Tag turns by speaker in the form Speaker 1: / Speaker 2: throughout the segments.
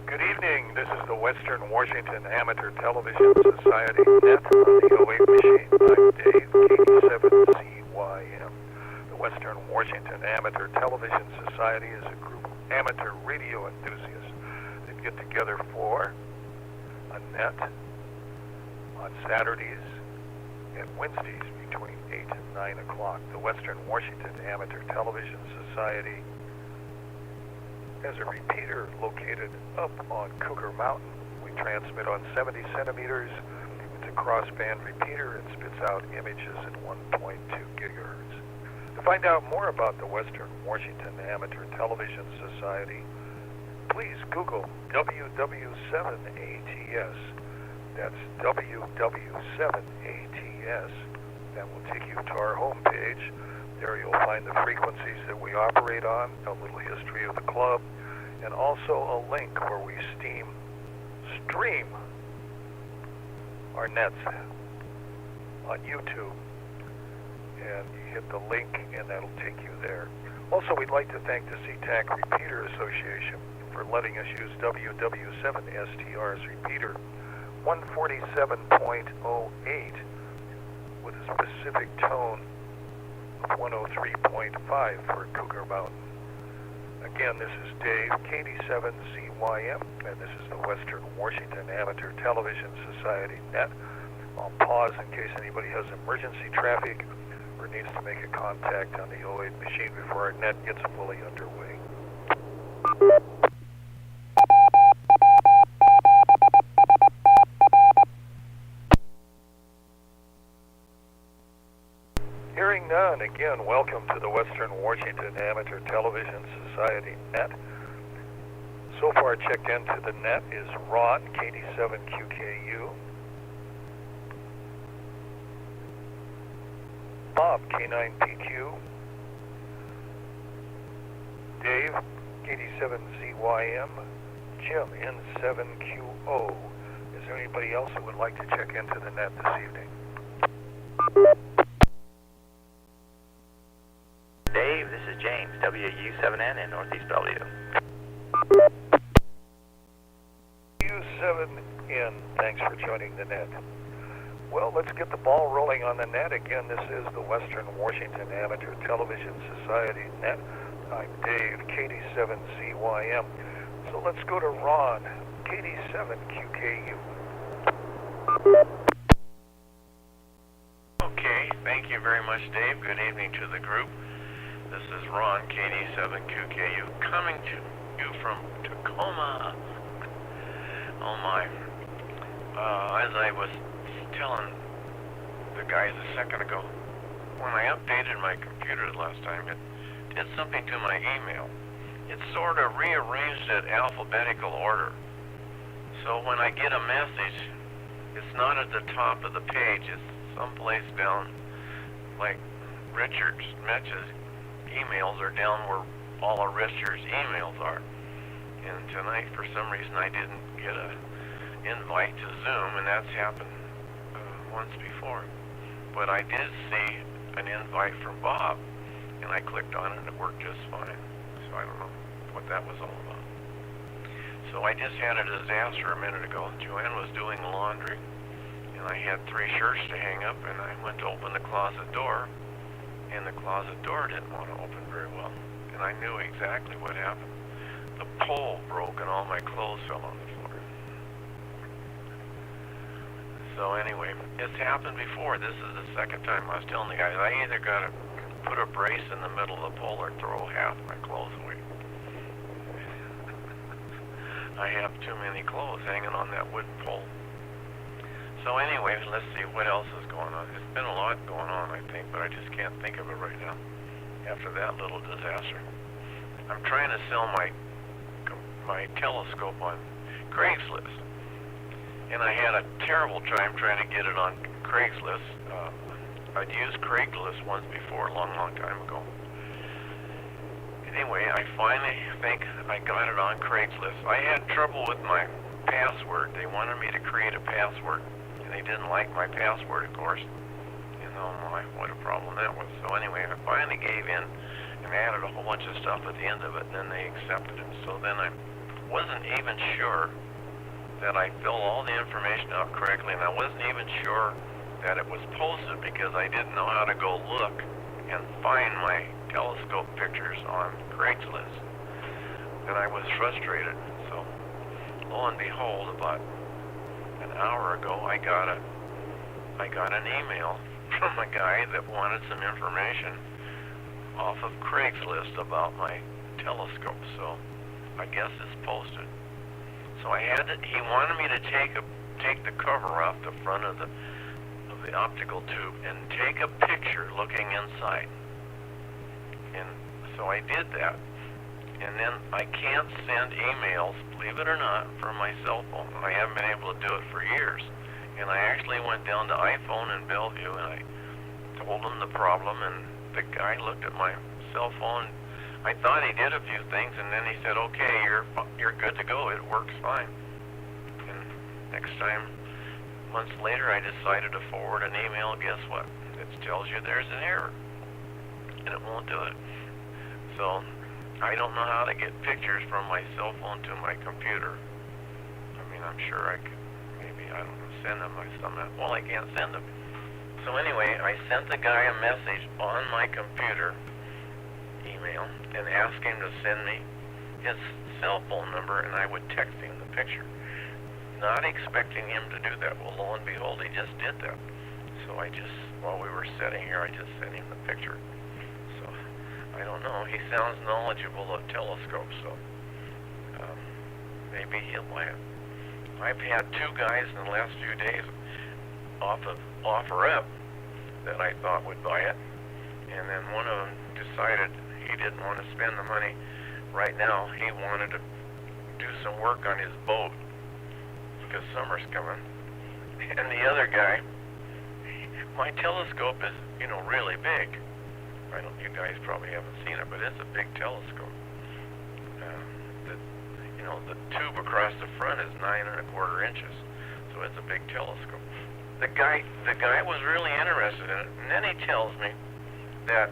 Speaker 1: Good evening. This is the Western Washington Amateur Television Society net on the 08 machine. I'm Dave, WW7ATS. The Western Washington Amateur Television Society is a group of amateur radio enthusiasts that get together for a net on Saturdays and Wednesdays between 8 and 9 o'clock. The Western Washington Amateur Television Society has a repeater located up on Cougar Mountain. We transmit on 70 centimeters. It's a crossband repeater and spits out images at 1.2 gigahertz. To find out more about the Western Washington Amateur Television Society, please Google WW7ATS. That's WW7ATS. That will take you to our homepage. There you'll find the frequencies that we operate on, a little history of the club, and also a link where we stream our nets on YouTube. And you hit the link and that'll take you there. Also, we'd like to thank the SeaTac Repeater Association for letting us use WW7STR's repeater 147.08 with a specific tone of 103.5 for Cougar Mountain. Again, this is Dave, KD7CYM, and this is the Western Washington Amateur Television Society net. I'll pause in case anybody has emergency traffic or needs to make a contact on the 08 machine before our net gets fully underway. Hearing none, again, welcome to the Western Washington Amateur Television Society net. So far checked into the net is Ron, KD7QKU, Bob, K9PQ, Dave, KD7CYM, Jim, N7QO. Is there anybody else who would like to check into the net this evening?
Speaker 2: Dave, this is James, WU7N in Northeast Bellevue.
Speaker 1: U7N, thanks for joining the net. Well, let's get the ball rolling on the net. Again, this is the Western Washington Amateur Television Society net. I'm Dave, KD7CYM. So let's go to Ron, KD7QKU.
Speaker 3: Okay, thank you very much, Dave. Good evening to the group. This is Ron, KD7QKU, coming to you from Tacoma. Oh my. As I was telling the guys a second ago, when I updated my computer the last time, it did something to my email. It sort of rearranged it alphabetical order. So when I get a message, it's not at the top of the page, it's someplace down, like Richard's emails are down where all of Richard's emails are. And tonight, for some reason, I didn't get an invite to Zoom, and that's happened once before. But I did see an invite from Bob, and I clicked on it, and it worked just fine. So I don't know what that was all about. So I just had a disaster a minute ago. Joanne was doing laundry, and I had 3 shirts to hang up, and I went to open the closet door, and the closet door didn't want to open very well. And I knew exactly what happened. The pole broke and all my clothes fell on the floor. So anyway, it's happened before. This is the second time. I was telling the guys, I either got to put a brace in the middle of the pole or throw half my clothes away. I have too many clothes hanging on that wooden pole. So anyway, let's see what else is going on. There's been a lot going on, I think, but I just can't think of it right now after that little disaster. I'm trying to sell my telescope on Craigslist, and I had a terrible time trying to get it on Craigslist. I'd used Craigslist once before, a long time ago. Anyway, I finally think I got it on Craigslist. I had trouble with my password. They wanted me to create a password, and they didn't like my password, of course. And oh my, what a problem that was. So anyway, I finally gave in and added a whole bunch of stuff at the end of it, and then they accepted it. So then I wasn't even sure that I filled all the information out correctly, and I wasn't even sure that it was posted because I didn't know how to go look and find my telescope pictures on Craigslist. And I was frustrated. So lo and behold, about an hour ago, I got an email from a guy that wanted some information off of Craigslist about my telescope. So I guess it's posted. So he wanted me to take the cover off the front of the optical tube and take a picture looking inside. And so I did that. And then I can't send emails, believe it or not, from my cell phone. I haven't been able to do it for years. And I actually went down to iPhone in Bellevue and I told him the problem, and the guy looked at my cell phone. I thought he did a few things, and then he said, "Okay, you're good to go. It works fine." And next time, months later, I decided to forward an email. Guess what? It tells you there's an error, and it won't do it. So I don't know how to get pictures from my cell phone to my computer. I mean, I'm sure I could, maybe, I don't know, send them somehow. Well, I can't send them. So anyway, I sent the guy a message on my computer email and asked him to send me his cell phone number, and I would text him the picture. Not expecting him to do that. Well, lo and behold, he just did that. So while we were sitting here, I just sent him the picture. So I don't know. He sounds knowledgeable of telescopes, so maybe he'll buy it. I've had two guys in the last few days offer up that I thought would buy it, and then one of them decided he didn't want to spend the money right now. He wanted to do some work on his boat because summer's coming. And the other guy, my telescope is, really big. You guys probably haven't seen it, but it's a big telescope. The tube across the front is 9¼ inches, so it's a big telescope. The guy was really interested in it, and then he tells me that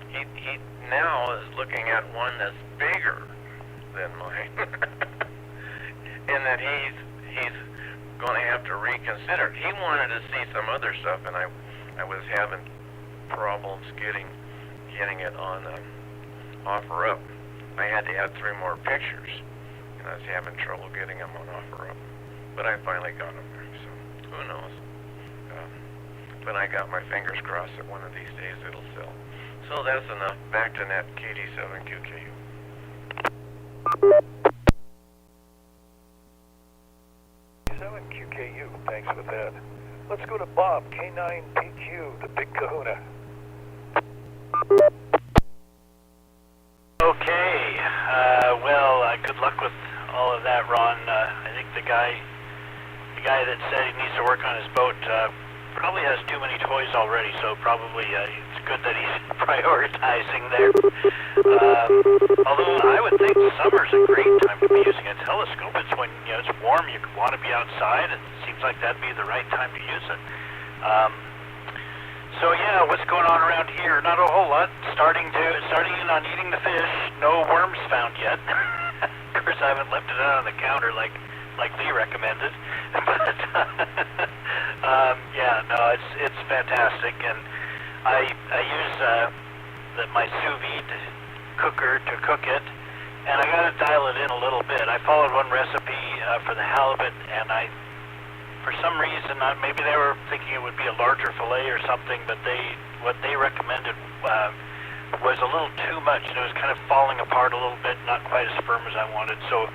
Speaker 3: he now is looking at one that's bigger than mine, and that he's going to have to reconsider. He wanted to see some other stuff, and I was having problems getting it on offer up. I had to add 3 more pictures, and I was having trouble getting them on offer up. But I finally got them there, so who knows? But I got my fingers crossed that one of these days it'll sell. So that's enough. Back to net, KD7QKU.
Speaker 1: QKU, thanks for that. Let's go to Bob, K9PQ, the Big Kahuna.
Speaker 4: Okay, good luck with all of that, Ron. I think the guy that said he needs to work on his boat probably has too many toys already, so probably it's good that he's prioritizing there. Although I would think summer's a great time to be using a telescope. It's when it's warm, you want to be outside. It seems like that'd be the right time to use it. So yeah, what's going on around here? Not a whole lot. Starting in on eating the fish. No worms found yet. Of course, I haven't left it out on the counter like Lee recommended. But it's fantastic, and I use my sous vide cooker to cook it, and I got to dial it in a little bit. I followed one recipe for the halibut, and for some reason, maybe they were thinking it would be a larger fillet or something, but what they recommended was a little too much, and it was kind of falling apart a little bit, not quite as firm as I wanted. So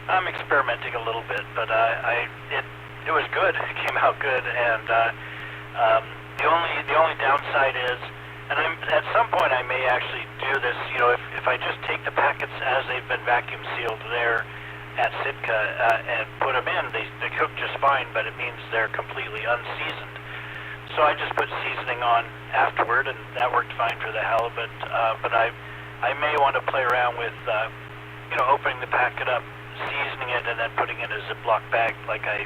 Speaker 4: I'm experimenting a little bit, but it was good. It came out good, and the only downside is, and at some point I may actually do this. If I just take the packets as they've been vacuum sealed there at Sitka and put them in, they cook just fine, but it means they're completely unseasoned. So I just put seasoning on afterward, and that worked fine for the halibut. But I may want to play around with opening the packet up, seasoning it, and then putting it in a Ziploc bag like I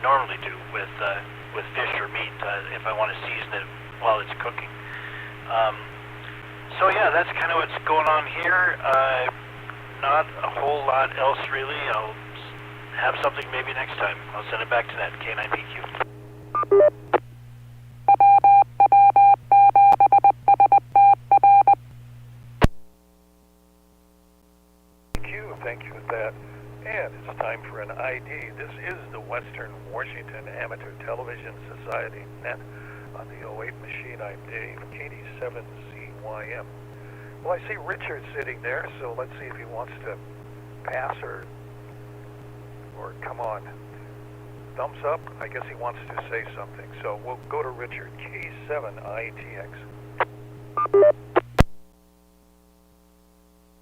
Speaker 4: normally do with fish or meat if I want to season it while it's cooking. So yeah, that's kind of what's going on here. not a whole lot else really. I'll have something maybe next time. I'll send it back to that K9PQ.
Speaker 1: Thank you with that. And it's time for an ID. This is the Western Washington Amateur Television Society net on the 08 machine. I'm Dave, KD7CYM. Well, I see Richard sitting there, so let's see if he wants to pass or come on. Thumbs up. I guess he wants to say something. So we'll go to Richard, K7ITX.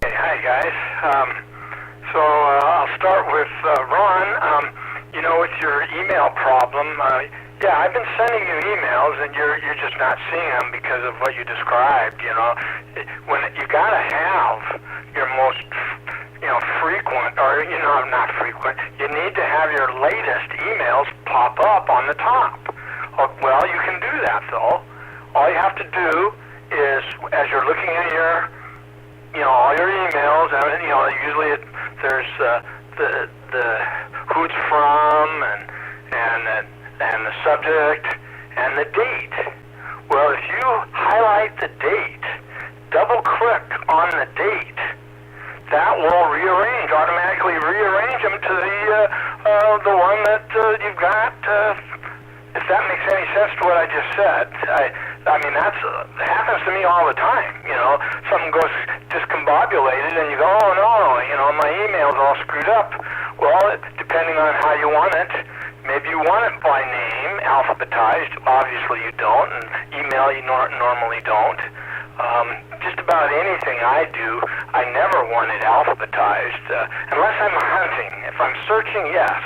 Speaker 5: Hey, hi guys. So I'll start with Ron. You know, with your email problem, yeah, I've been sending you emails, and you're just not seeing them because of what you described. You know, when you gotta have your most, frequent, or not frequent. You need to have your latest emails pop up on the top. Well, you can do that though. All you have to do is, as you're looking at your all your emails, usually there's the who it's from and the subject and the date. Well, if you highlight the date, double click on the date, that will automatically rearrange them to the one that you've got. If that makes any sense to what I just said. I mean, that happens to me all the time. Something goes discombobulated, and you go, oh no, my email's all screwed up. Well, depending on how you want it, maybe you want it by name, alphabetized. Obviously you don't, and email you normally don't. Just about anything I do, I never want it alphabetized, unless I'm hunting. If I'm searching, yes.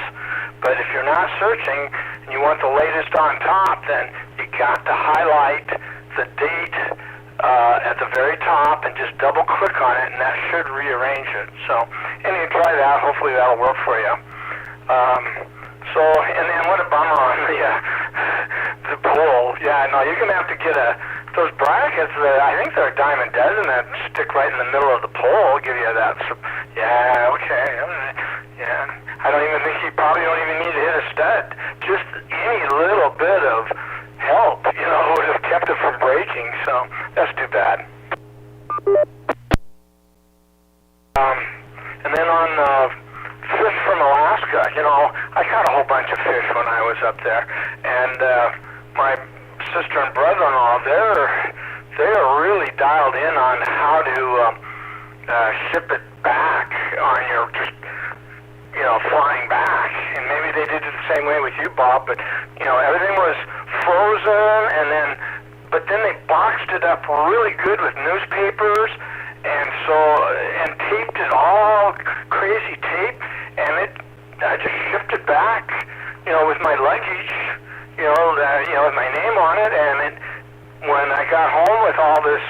Speaker 5: But if you're not searching and you want the latest on top, then you got to highlight the date at the very top and just double click on it, and that should rearrange it. So anyway, try that. Hopefully that'll work for you. And then what a bummer on the poll. Yeah, no, you're gonna have to get those brackets that I think they're a dime a dozen that stick right in the middle of the pole. Give you that. Yeah, okay. Yeah, I don't even think you probably don't even need to hit a stud. Just any little bit of help, would have kept it from breaking. So that's too bad. And then on fish from Alaska, I caught a whole bunch of fish when I was up there, and my sister and brother-in-law, they are really dialed in on how to ship it back on your flying back. And maybe they did it the same way with you, Bob, but everything was frozen, but then they boxed it up really good with newspapers and taped it all crazy tape, and I just shipped it back, with my luggage, with my name on it, and when I got home with all this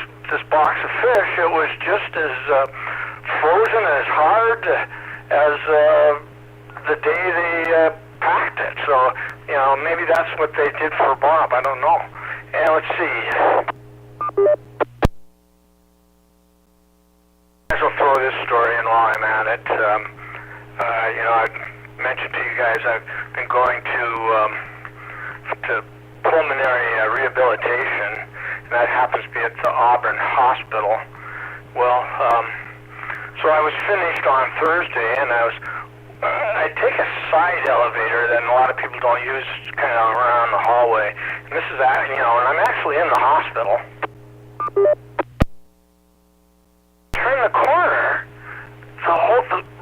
Speaker 5: box of fish, it was just as frozen, as hard as the day they packed it. So, maybe that's what they did for Bob. I don't know. And let's see. I will throw this story in while I'm at it. I mentioned to you guys I've been going to pulmonary rehabilitation, and that happens to be at the Auburn Hospital. Well, so I was finished on Thursday, and I take a side elevator that a lot of people don't use, kind of around the hallway. And this is, and I'm actually in the hospital. Turn the corner,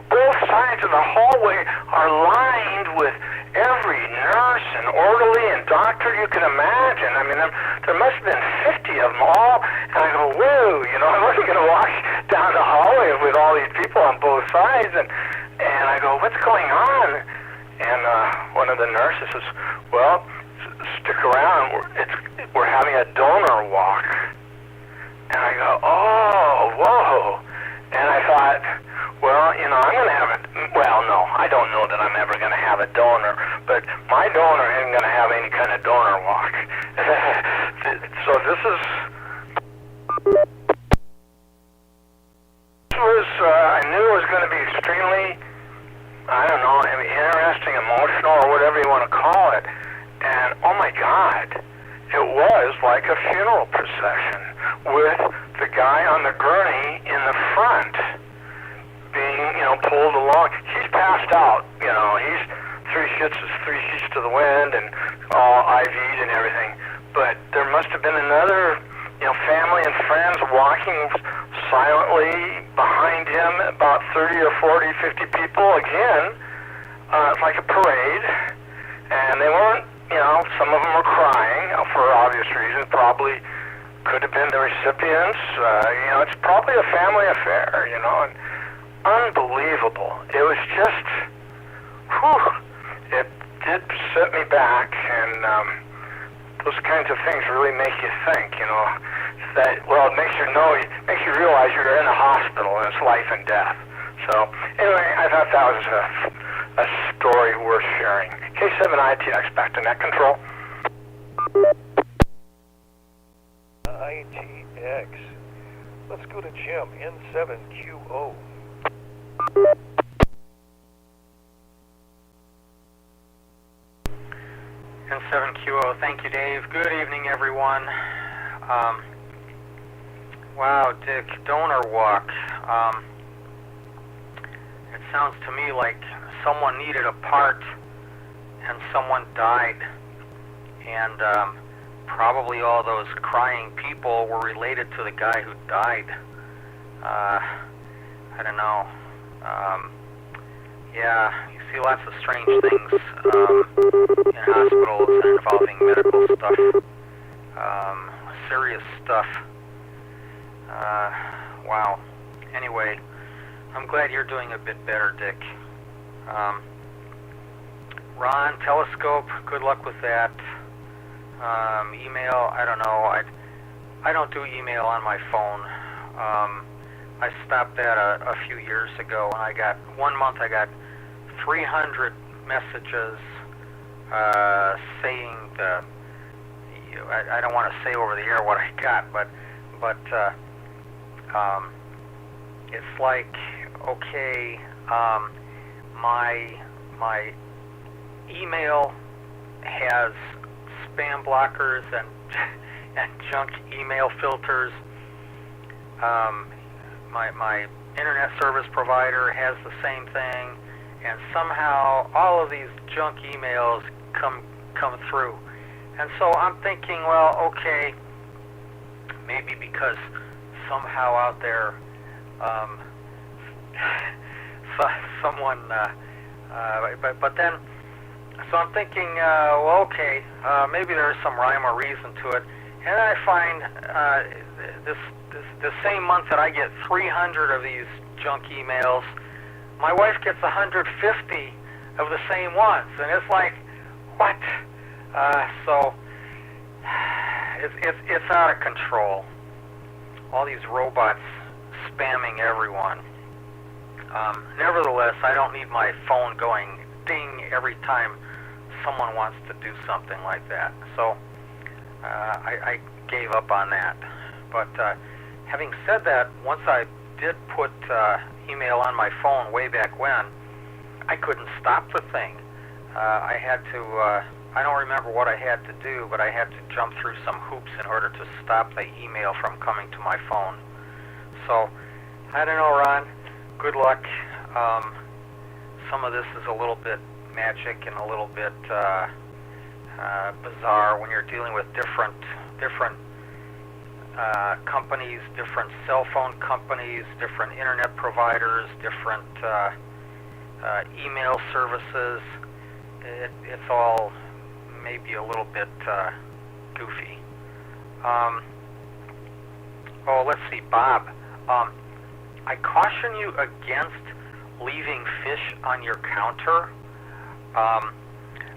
Speaker 5: both sides of the hallway are lined with every nurse and orderly and doctor you can imagine. I mean, there must have been 50 of them all. And I go, whoa, I wasn't going to walk down the hallway with all these people on both sides. And I go, what's going on? And one of the nurses says, well, stick around. We're having a donor walk. And I go, oh, whoa. And I thought, well, I'm going to have it. Well, no, I don't know that I'm ever going to have a donor, but my donor isn't going to have any kind of donor walk. So this was, I knew it was going to be extremely, I don't know, interesting, emotional, or whatever you want to call it. And oh my God, it was like a funeral procession with the guy on the gurney in the front being, pulled along. He's passed out, he's three sheets to the wind and all IV'd and everything. But there must have been another, family and friends walking silently behind him, about 30 or 40, 50 people again. It's like a parade, and they weren't, some of them were crying for obvious reasons, probably could have been the recipients. It's probably a family affair, and unbelievable. It was just, it did set me back, and those kinds of things really make you think, that, it makes you realize you're in a hospital and it's life and death. So, anyway, I thought that was a story worth sharing. K7ITX, back to net control.
Speaker 1: ITX. Let's go to Jim, N7QO.
Speaker 6: N7QO, thank you, Dave. Good evening, everyone. Wow, Dick, donor walk. It sounds to me like someone needed a part and someone died. And probably all those crying people were related to the guy who died. I don't know. Yeah, you see lots of strange things in hospitals involving medical stuff, serious stuff. Wow. Anyway, I'm glad you're doing a bit better, Dick. Ron, telescope, good luck with that. Email, I don't know. I don't do email on my phone. I stopped that a few years ago, and one month I got 300 messages saying I don't want to say over the air what I got, but it's like, okay, my email has spam blockers and junk email filters. My internet service provider has the same thing, and somehow all of these junk emails come through. And so I'm thinking, well, okay, maybe because somehow out there someone but then so I'm thinking, well, okay, maybe there's some rhyme or reason to it. And then I find the same month that I get 300 of these junk emails, my wife gets 150 of the same ones, and it's like, what? So it's out of control. All these robots spamming everyone. Nevertheless, I don't need my phone going ding every time someone wants to do something like that. So I gave up on that. But having said that, once I did put email on my phone way back when, I couldn't stop the thing. I had to, I don't remember what I had to do, but I had to jump through some hoops in order to stop the email from coming to my phone. So, I don't know, Ron. Good luck. Some of this is a little bit magic and a little bit bizarre when you're dealing with different companies, different cell phone companies, different internet providers, different email services. It's all maybe a little bit goofy. Oh, let's see, Bob. I caution you against leaving fish on your counter.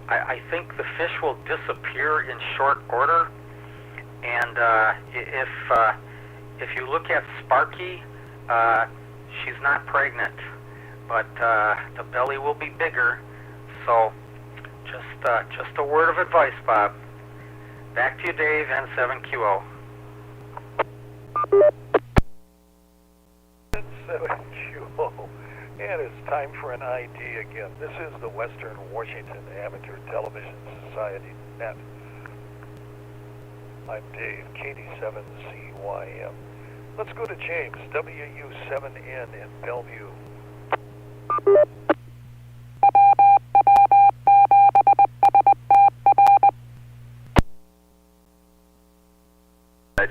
Speaker 6: I think the fish will disappear in short order, and if you look at Sparky, she's not pregnant, but the belly will be bigger. So, just a word of advice, Bob. Back to you, Dave, N7QO.
Speaker 1: N7QO. And it's time for an ID again. This is the Western Washington Amateur Television Society Net. I'm Dave, KD7CYM. Let's go to James, WW7N in Bellevue.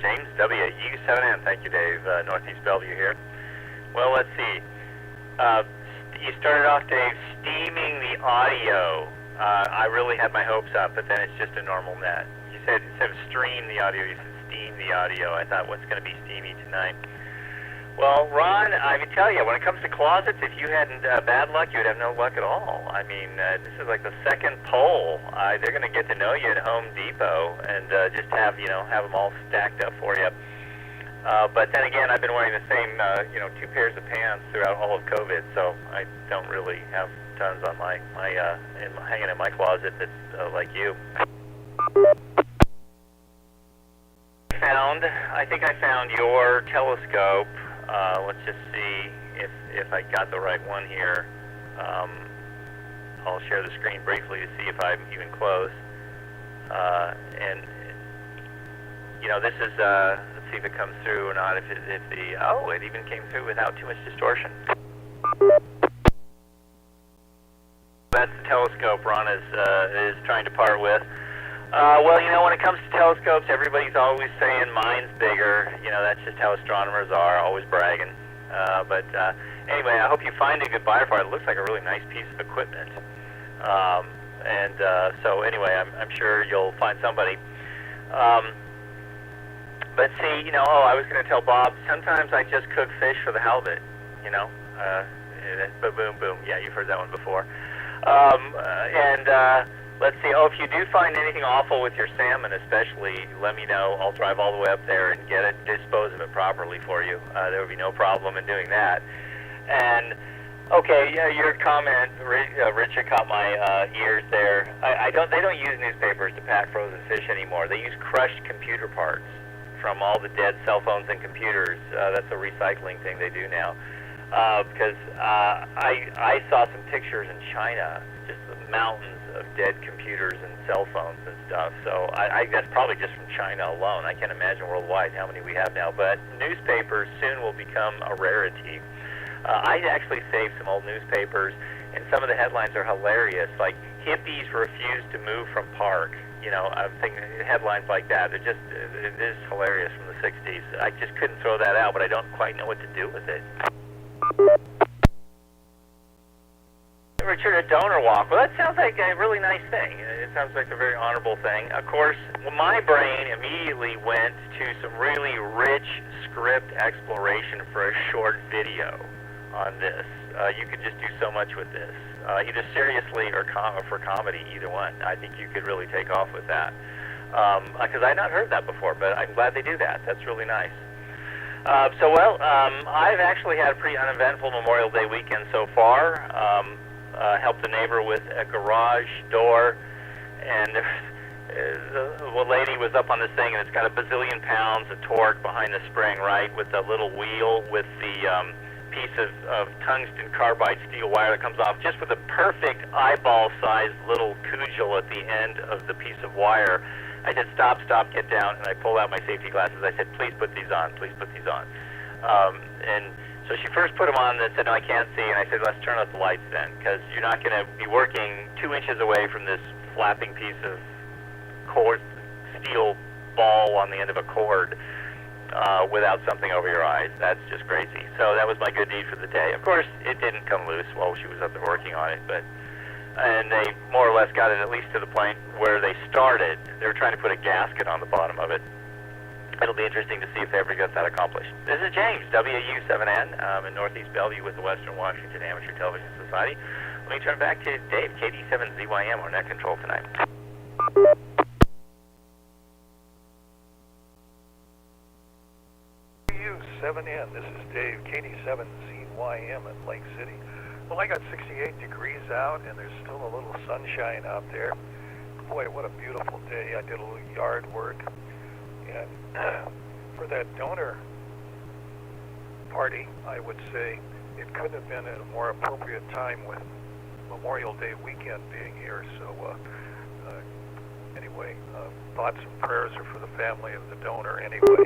Speaker 2: James, WW7N. Thank you, Dave. Northeast Bellevue here. Well, let's see. You started off, Dave, steaming the audio. I really had my hopes up, but then it's just a normal net. You said instead of stream the audio, you said steam the audio. I thought, what's going to be steamy tonight? Well, Ron, I can tell you, when it comes to closets, if you hadn't bad luck, you would have no luck at all. I mean, this is like the second poll. They're going to get to know you at Home Depot and just have them all stacked up for you. But then again, I've been wearing the same, 2 pairs of pants throughout all of COVID, so I don't really have tons on my hanging in my closet that's like you. I think I found your telescope. Let's just see if I got the right one here. I'll share the screen briefly to see if I'm even close. This is, let's see if it comes through or not. It even came through without too much distortion. That's the telescope Ron is trying to part with. When it comes to telescopes, everybody's always saying mine's bigger. That's just how astronomers are, always bragging. Anyway, I hope you find a good buyer for it. It looks like a really nice piece of equipment. So anyway, I'm sure you'll find somebody. But see, I was going to tell Bob, sometimes I just cook fish for the halibut, boom, boom. Yeah, you've heard that one before. Let's see. If you do find anything awful with your salmon, especially, let me know. I'll drive all the way up there and get it, dispose of it properly for you. There would be no problem in doing that. And okay, your comment, Richard, caught my ears there. They don't use newspapers to pack frozen fish anymore. They use crushed computer parts from all the dead cell phones and computers. That's a recycling thing they do now. Because I saw some pictures in China, just the mountains of dead computers and cell phones and stuff. So I that's probably just from China alone. I can't imagine worldwide how many we have now. But newspapers soon will become a rarity. I actually saved some old newspapers, and some of the headlines are hilarious, like hippies refuse to move from park. I'm thinking headlines like that. It is hilarious from the 60s. I just couldn't throw that out, but I don't quite know what to do with it. Richard, a donor walk. Well, that sounds like a really nice thing. It sounds like a very honorable thing. Of course, my brain immediately went to some really rich script exploration for a short video on this. You could just do so much with this, either seriously or for comedy, either one. I think you could really take off with that. Because I had not heard that before, but I'm glad they do that. That's really nice. I've actually had a pretty uneventful Memorial Day weekend so far. Helped a neighbor with a garage door, and the lady was up on this thing, and it's got a bazillion pounds of torque behind the spring, right, with the little wheel with the piece of tungsten carbide steel wire that comes off, just with a perfect eyeball-sized little cudgel at the end of the piece of wire. I said, stop, get down, and I pulled out my safety glasses. I said, please put these on, So she first put them on and said, no, I can't see. And I said, let's turn out the lights then, because you're not going to be working 2 inches away from this flapping piece of steel ball on the end of a cord without something over your eyes. That's just crazy. So that was my good deed for the day. Of course, it didn't come loose while she was up there working on it, and they more or less got it at least to the point where they started. They were trying to put a gasket on the bottom of it. It'll be interesting to see if they ever get that accomplished. This is James, WW7N, in Northeast Bellevue with the Western Washington Amateur Television Society. Let me turn back to Dave, KD7ZYM, on net control tonight.
Speaker 1: WW7N, this is Dave, KD7ZYM in Lake City. Well, I got 68 degrees out, and there's still a little sunshine out there. Boy, what a beautiful day. I did a little yard work. And for that donor party, I would say it couldn't have been at a more appropriate time with Memorial Day weekend being here. So anyway, thoughts and prayers are for the family of the donor anyway.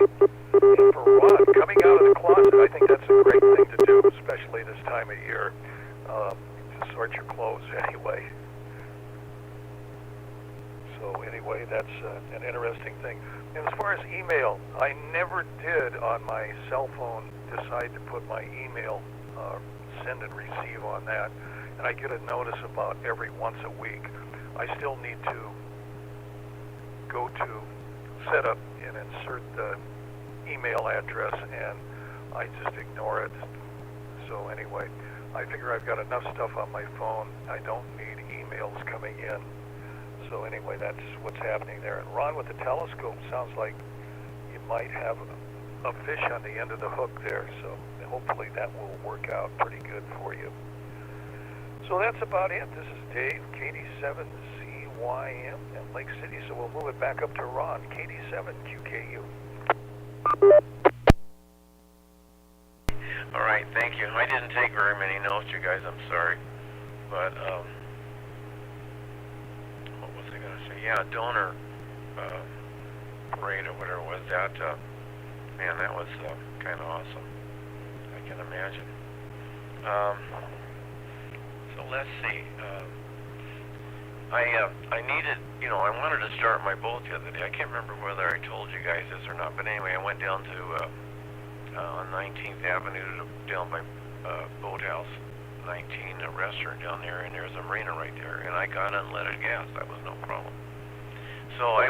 Speaker 1: And for Ron, coming out of the closet, I think that's a great thing to do, especially this time of year, to sort your clothes anyway. So anyway, that's an interesting thing. And as far as email, I never did on my cell phone decide to put my email, send and receive on that. And I get a notice about every once a week. I still need to go to setup and insert the email address, and I just ignore it. So anyway, I figure I've got enough stuff on my phone. I don't need emails coming in. So anyway, that's what's happening there. And Ron, with the telescope, sounds like you might have a fish on the end of the hook there. So hopefully that will work out pretty good for you. So that's about it. This is Dave, KD7CYM at Lake City. So we'll move it back up to Ron, KD7QKU.
Speaker 3: All right, thank you. I didn't take very many notes, you guys. I'm sorry. But, what was I going to say? Yeah, donor parade or whatever it was. That, man, that was kind of awesome. I can imagine. So let's see. I needed, I wanted to start my boat the other day. I can't remember whether I told you guys this or not, but anyway, I went down to on 19th Avenue down by Boathouse 19, a restaurant down there, and there's a marina right there, and I got unleaded gas. That was no problem. So I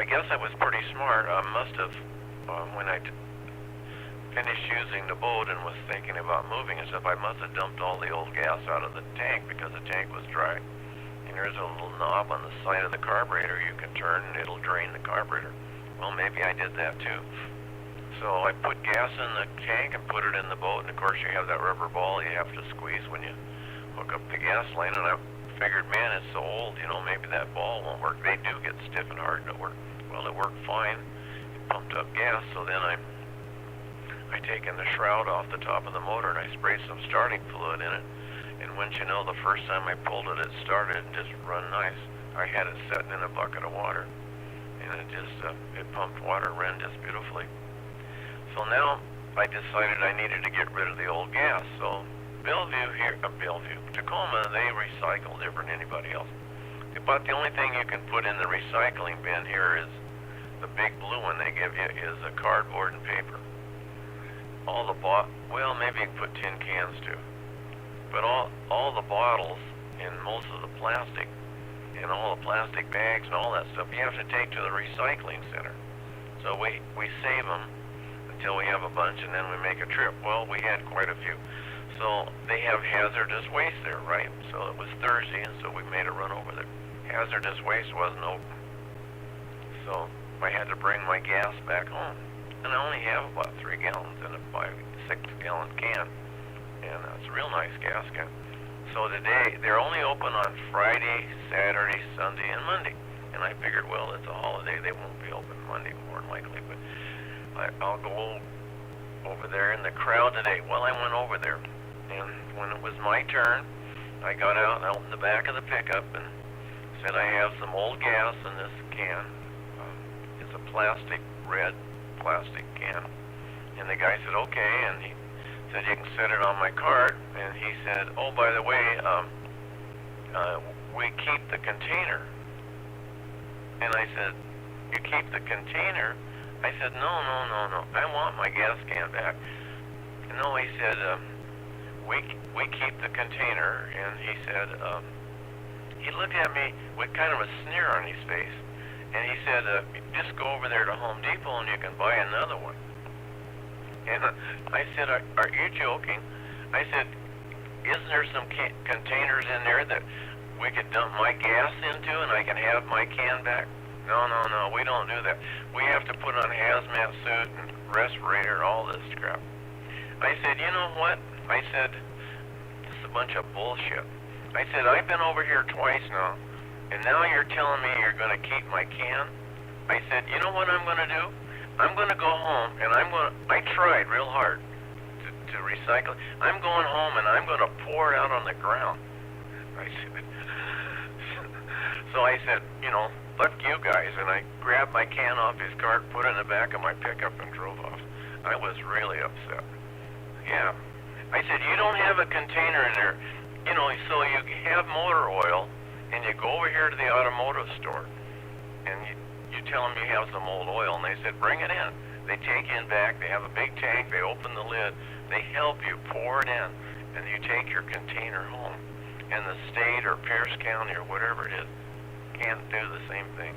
Speaker 3: guess I was pretty smart. I must have, when I finished using the boat and was thinking about moving and stuff, I must have dumped all the old gas out of the tank because the tank was dry. And there's a little knob on the side of the carburetor you can turn and it'll drain the carburetor. Well, maybe I did that too. So I put gas in the tank and put it in the boat, and of course you have that rubber ball you have to squeeze when you hook up the gas line, and I figured, man, it's so old, maybe that ball won't work. They do get stiff and hard to work. Well, it worked fine. It pumped up gas, so then I taken the shroud off the top of the motor and I sprayed some starting fluid in it, and wouldn't you know, the first time I pulled it, it started and just run nice. I had it sitting in a bucket of water, and it just it pumped water, ran just beautifully. So now I decided I needed to get rid of the old gas. So Tacoma, they recycle different than anybody else. About the only thing you can put in the recycling bin here is the big blue one they give you is a cardboard and paper. Well, maybe you can put tin cans too. But all the bottles and most of the plastic and all the plastic bags and all that stuff, you have to take to the recycling center. So we save them until we have a bunch, and then we make a trip. Well, we had quite a few. So they have hazardous waste there, right? So it was Thursday, and so we made a run over there. Hazardous waste wasn't open. So I had to bring my gas back home. And I only have about 3 gallons in a 6-gallon can. And it's a real nice gas can. So today, they're only open on Friday, Saturday, Sunday, and Monday. And I figured, well, it's a holiday. They won't be open Monday, more than likely. But I'll go over there in the crowd today. Well, I went over there. And when it was my turn, I got out in the back of the pickup and said, I have some old gas in this can. It's a red plastic can. And the guy said, okay, and he said, you can set it on my cart. And he said, oh, by the way, we keep the container. And I said, you keep the container? I said, no, I want my gas can back. No, he said, we keep the container. And he said, he looked at me with kind of a sneer on his face. And he said, just go over there to Home Depot and you can buy another one. And I said, are you joking? I said, isn't there some containers in there that we could dump my gas into and I can have my can back? No, we don't do that. We have to put on hazmat suit and respirator and all this crap. I said, you know what? I said, this is a bunch of bullshit. I said, I've been over here twice now, and now you're telling me you're going to keep my can? I said, you know what I'm going to do? I'm going to go home, and I tried real hard to to recycle. I'm going home and I'm going to pour it out on the ground. I said, so I said, you know, fuck you guys. And I grabbed my can off his cart, put it in the back of my pickup, and drove off. I was really upset. Yeah. I said, you don't have a container in there. You know, so you have motor oil, and you go over here to the automotive store, and you tell them you have some old oil, and they said, bring it in. They take you in back, they have a big tank, they open the lid, they help you pour it in, and you take your container home. And the state or Pierce County or whatever it is can't do the same thing.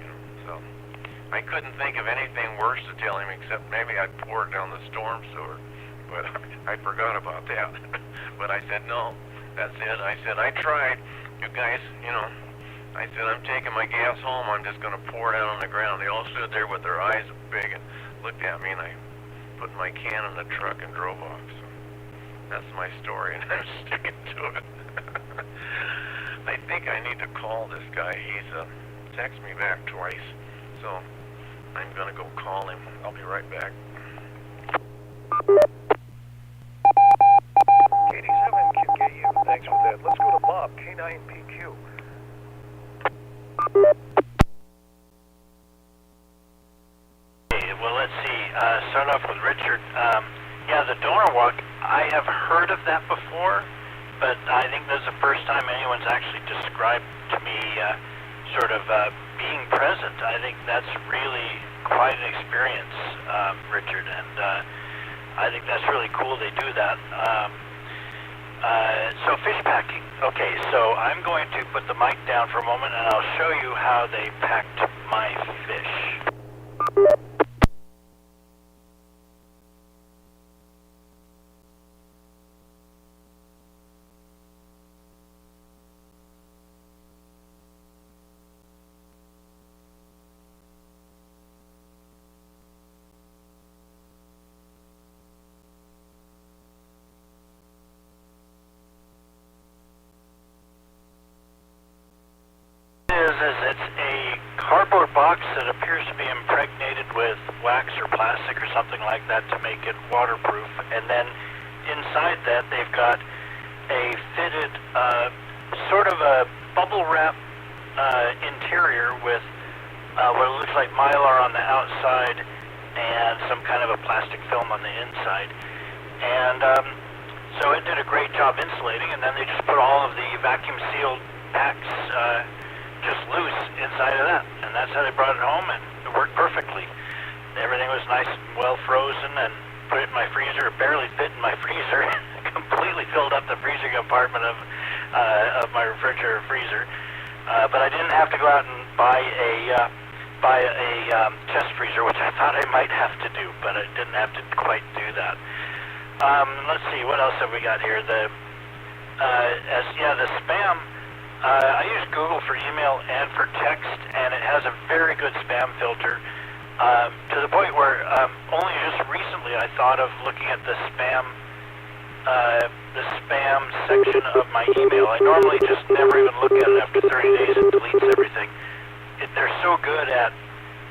Speaker 3: You know, so I couldn't think of anything worse to tell him except maybe I'd pour it down the storm sewer, but I forgot about that. But I said, no, that's it. I said, I tried. You guys, you know, I said, I'm taking my gas home. I'm just going to pour it out on the ground. They all stood there with their eyes big and looked at me, and I put my can in the truck and drove off. So that's my story, and I'm sticking to it. I think I need to call this guy. He's texted me back twice, so I'm going to go call him. I'll be right back.
Speaker 1: KD7QKU, thanks for that. Let's go to Bob, K9PQ.
Speaker 4: Well, let's see. Start off with Richard. Yeah, the donor walk, I have heard of that before, but I think this is the first time anyone's actually described to me sort of being present. I think that's really quite an experience, Richard, and I think that's really cool they do that. So fish packing. Okay, so I'm going to put the mic down for a moment, and I'll show you how they packed my fish. It's a cardboard box that appears to be impregnated with wax or plastic or something like that to make it waterproof, and then inside that they've got a fitted sort of a bubble wrap interior with what looks like mylar on the outside and some kind of a plastic film on the inside, and so it did a great job insulating, and then they just put all of the vacuum sealed packs just loose inside of that, and that's how they brought it home, and it worked perfectly. Everything was nice and well frozen, and put it in my freezer. It barely fit in my freezer. Completely filled up the freezer compartment of my refrigerator freezer, but I didn't have to go out and buy a chest freezer, which I thought I might have to do, but I didn't have to quite do that. Let's see, what else have we got here? The spam. I use Google for email and for text, and it has a very good spam filter, to the point where only just recently I thought of looking at the spam section of my email. I normally just never even look at it. After 30 days it deletes everything. They're so good at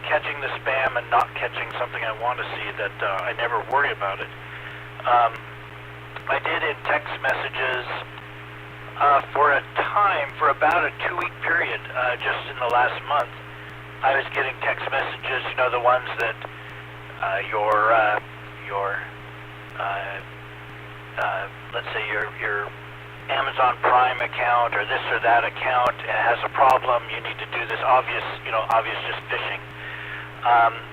Speaker 4: catching the spam and not catching something I want to see that I never worry about it. I did in text messages for a time, for about a 2-week period, just in the last month. I was getting text messages, you know, the ones that let's say your Amazon Prime account or this or that account has a problem, you need to do this, obvious just phishing.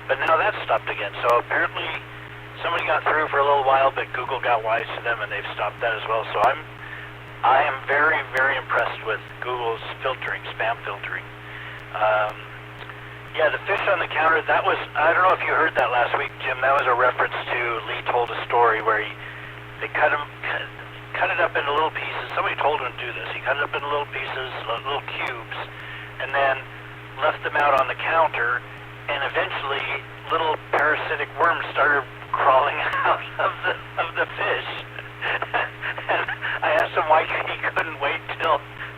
Speaker 4: But now that's stopped again, so apparently somebody got through for a little while, but Google got wise to them and they've stopped that as well. So I am very, very impressed with Google's filtering, spam filtering. Yeah, the fish on the counter, that was, I don't know if you heard that last week, Jim, that was a reference to Lee told a story where they cut it up into little pieces. Somebody told him to do this. He cut it up into little pieces, little cubes, and then left them out on the counter, and eventually little parasitic worms started crawling out of the fish. And I asked him why he couldn't wait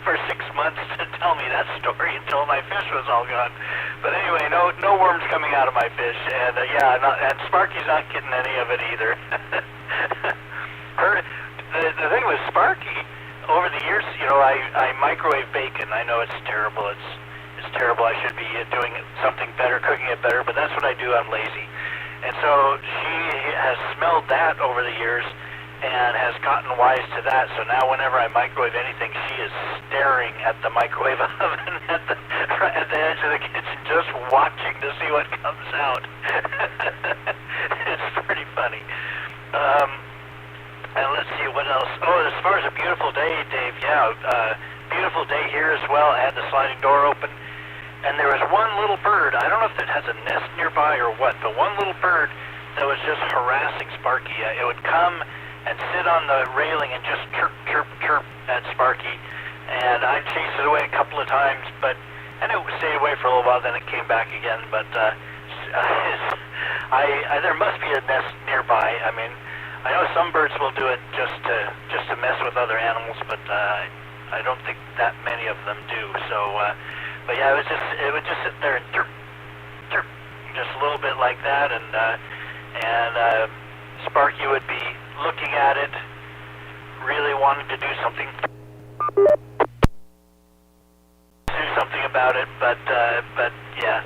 Speaker 4: for 6 months to tell me that story until my fish was all gone. But anyway, no worms coming out of my fish, and and Sparky's not getting any of it either. I microwave bacon. I know it's terrible. It's terrible. I should be doing something better, cooking it better, but that's what I do. I'm lazy. And so she has smelled that over the years and has gotten wise to that. So now whenever I microwave anything, she is staring at the microwave oven at the edge of the kitchen, just watching to see what comes out. It's pretty funny. And let's see what else. Oh, as far as a beautiful day, Dave, beautiful day here as well. I had the sliding door open, and there was one little bird. I don't know if it has a nest nearby or what, but one little bird that was just harassing Sparky. It would come and sit on the railing and just chirp, chirp, chirp at Sparky. And I chased it away a couple of times, and it stayed away for a little while, then it came back again. But there must be a nest nearby. I mean, I know some birds will do it just to mess with other animals, but I don't think that many of them do. So, but yeah, it would just sit there and chirp, chirp, just a little bit like that, and Sparky would be looking at it, really wanting to do something about it, but yeah,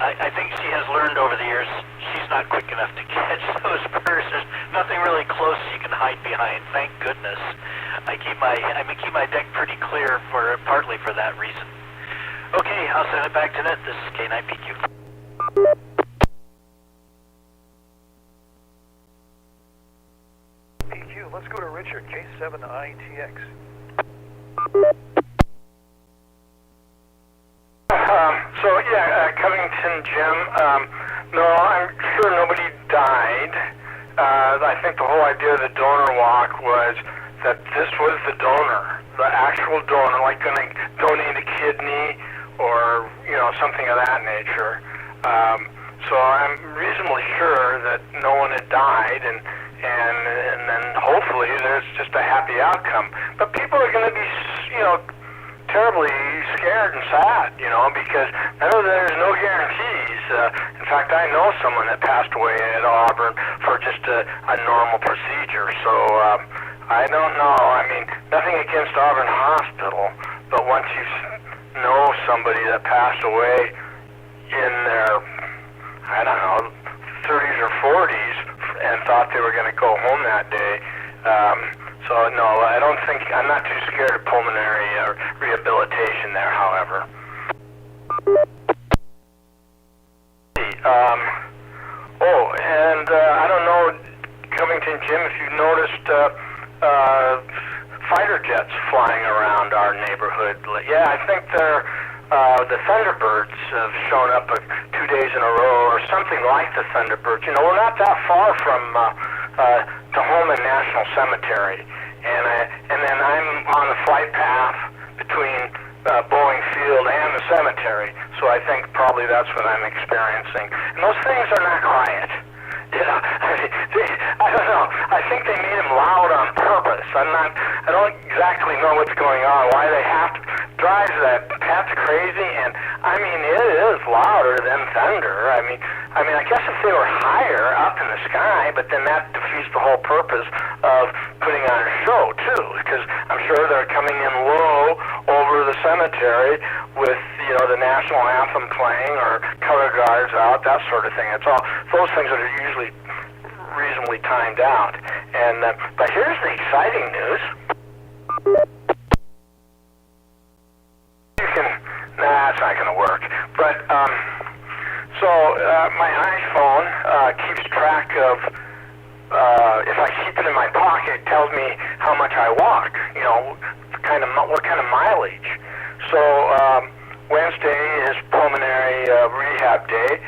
Speaker 4: I think she has learned over the years she's not quick enough to catch those birds. There's nothing really close she can hide behind. Thank goodness. I keep my deck pretty clear partly for that reason. Okay, I'll send it back to net. This is K9PQ.
Speaker 1: PQ, let's go to Richard, K7ITX.
Speaker 5: Covington, Jim. No, I'm sure nobody died. I think the whole idea of the donor walk was that this was the donor, the actual donor, like going to donate a kidney or, something of that nature. So I'm reasonably sure that no one had died, and then hopefully there's just a happy outcome. But people are going to be, terribly scared and sad, because there's no guarantees. In fact, I know someone that passed away at Auburn for just a normal procedure, so I don't know. I mean, nothing against Auburn Hospital, but once you know somebody that passed away in their, 30s or 40s and thought they were going to go home that day, so no, I'm not too scared of pulmonary rehabilitation there, however. I don't know, Covington, Jim, if you noticed fighter jets flying around our neighborhood. Yeah, I think the Thunderbirds have shown up 2 days in a row, or something like the Thunderbirds. We're not that far from Tahoma National Cemetery, and then I'm on the flight path between Boeing Field and the cemetery, so I think probably that's what I'm experiencing. And those things are not quiet. I don't know. I think they made them loud on purpose. I don't exactly know what's going on, why they have to drive that pets crazy, and I mean, it is louder than thunder. I mean, I guess if they were higher up in the sky, but then that defeats the whole purpose of putting on a show, too, because I'm sure they're coming in low over the cemetery with, the national anthem playing or color guards out, that sort of thing. It's all those things that are usually reasonably timed out. And but here's the exciting news. It's not going to work. But my iPhone keeps track of. If I keep it in my pocket, it tells me how much I walk. What kind of mileage. So Wednesday is pulmonary rehab day.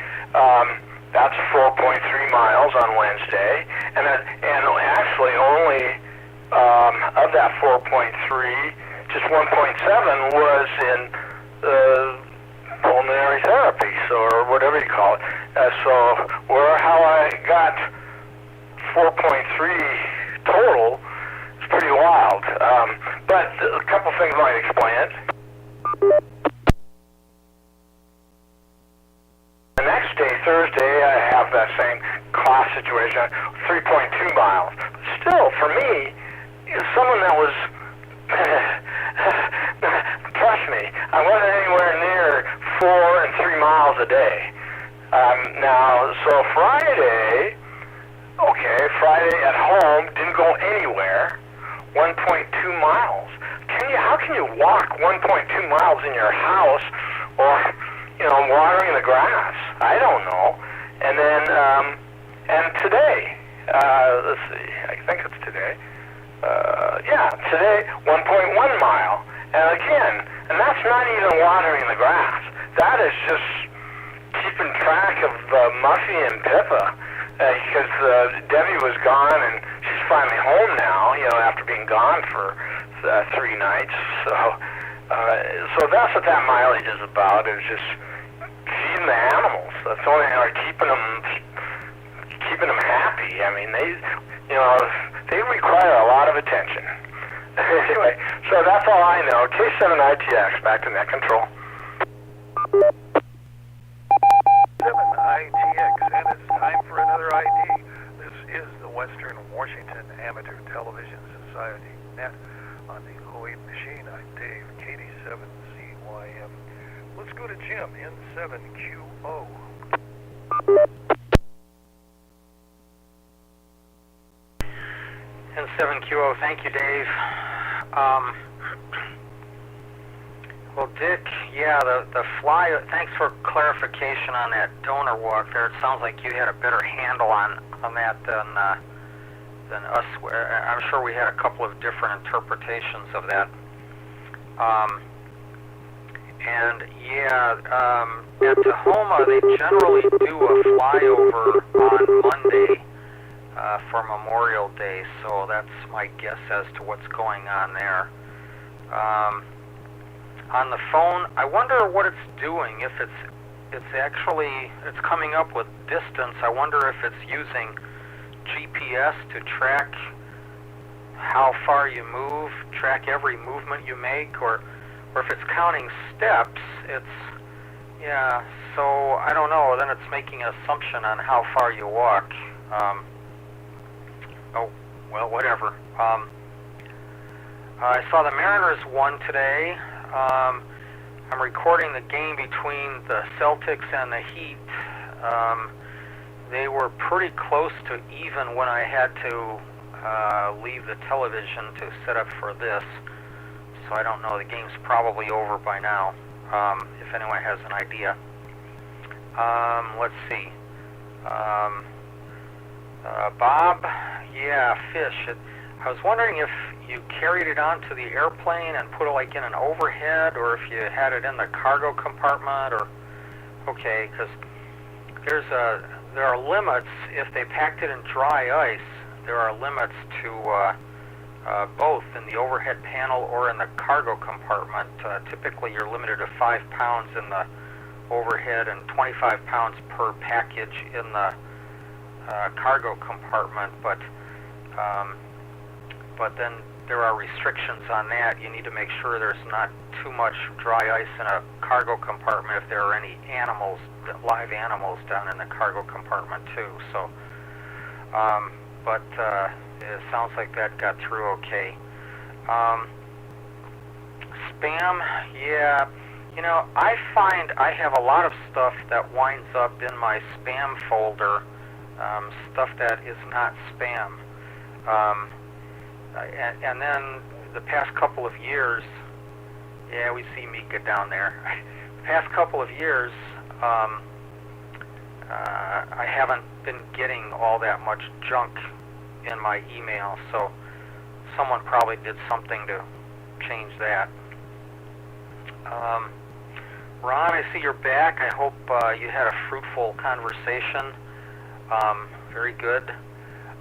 Speaker 5: That's 4.3 miles on Wednesday, and actually only of that 4.3, just 1.7 was in pulmonary therapy, or whatever you call it. So how I got 4.3 total is pretty wild. But a couple things might explain it. The next day, Thursday, I have that same class situation, 3.2 miles. Still, for me, someone that was I wasn't anywhere near 4 and 3 miles a day. Now, so Friday at home, didn't go anywhere, 1.2 miles. How can you walk 1.2 miles in your house or, watering the grass? I don't know. And then, and today, let's see, I think it's today. Today, 1.1 mile. And again, and that's not even watering the grass. That is just keeping track of Muffy and Pippa, because Debbie was gone and she's finally home now, after being gone for 3 nights. So that's what that mileage is about, is just feeding the animals. That's the only thing, or keeping them happy. I mean, they require a lot of attention. Anyway, so that's all I know. K7ITX, back to net control.
Speaker 1: 7ITX, and it's time for another ID. This is the Western Washington Amateur Television Society net on the 08 machine. I'm Dave, KD7CYM. Let's go to Jim, N7QO.
Speaker 6: N7QO, thank you, Dave. Well, Dick, the fly, thanks for clarification on that donor walk there. It sounds like you had a better handle on that than us. I'm sure we had a couple of different interpretations of that. At Tahoma, they generally do a flyover on Monday for Memorial Day, so that's my guess as to what's going on there. On the phone, I wonder what it's doing. If it's coming up with distance, I wonder if it's using GPS to track how far you move, track every movement you make, or if it's counting steps. So I don't know. Then it's making an assumption on how far you walk. Whatever. I saw the Mariners won today. I'm recording the game between the Celtics and the Heat. They were pretty close to even when I had to leave the television to set up for this. So I don't know. The game's probably over by now, if anyone has an idea. Let's see. Bob, fish. I was wondering if you carried it onto the airplane and put it in an overhead, or if you had it in the cargo compartment, because there are limits. If they packed it in dry ice, there are limits to both in the overhead panel or in the cargo compartment. Typically, you're limited to 5 pounds in the overhead and 25 pounds per package in the cargo compartment, but then there are restrictions on that. You need to make sure there's not too much dry ice in a cargo compartment if there are any live animals down in the cargo compartment too. So, it sounds like that got through okay. Spam, I find I have a lot of stuff that winds up in my spam folder, stuff that is not spam. And then the past couple of years, we see Mika down there. The past couple of years, I haven't been getting all that much junk in my email, so someone probably did something to change that. Ron, I see you're back. I hope you had a fruitful conversation. Very good.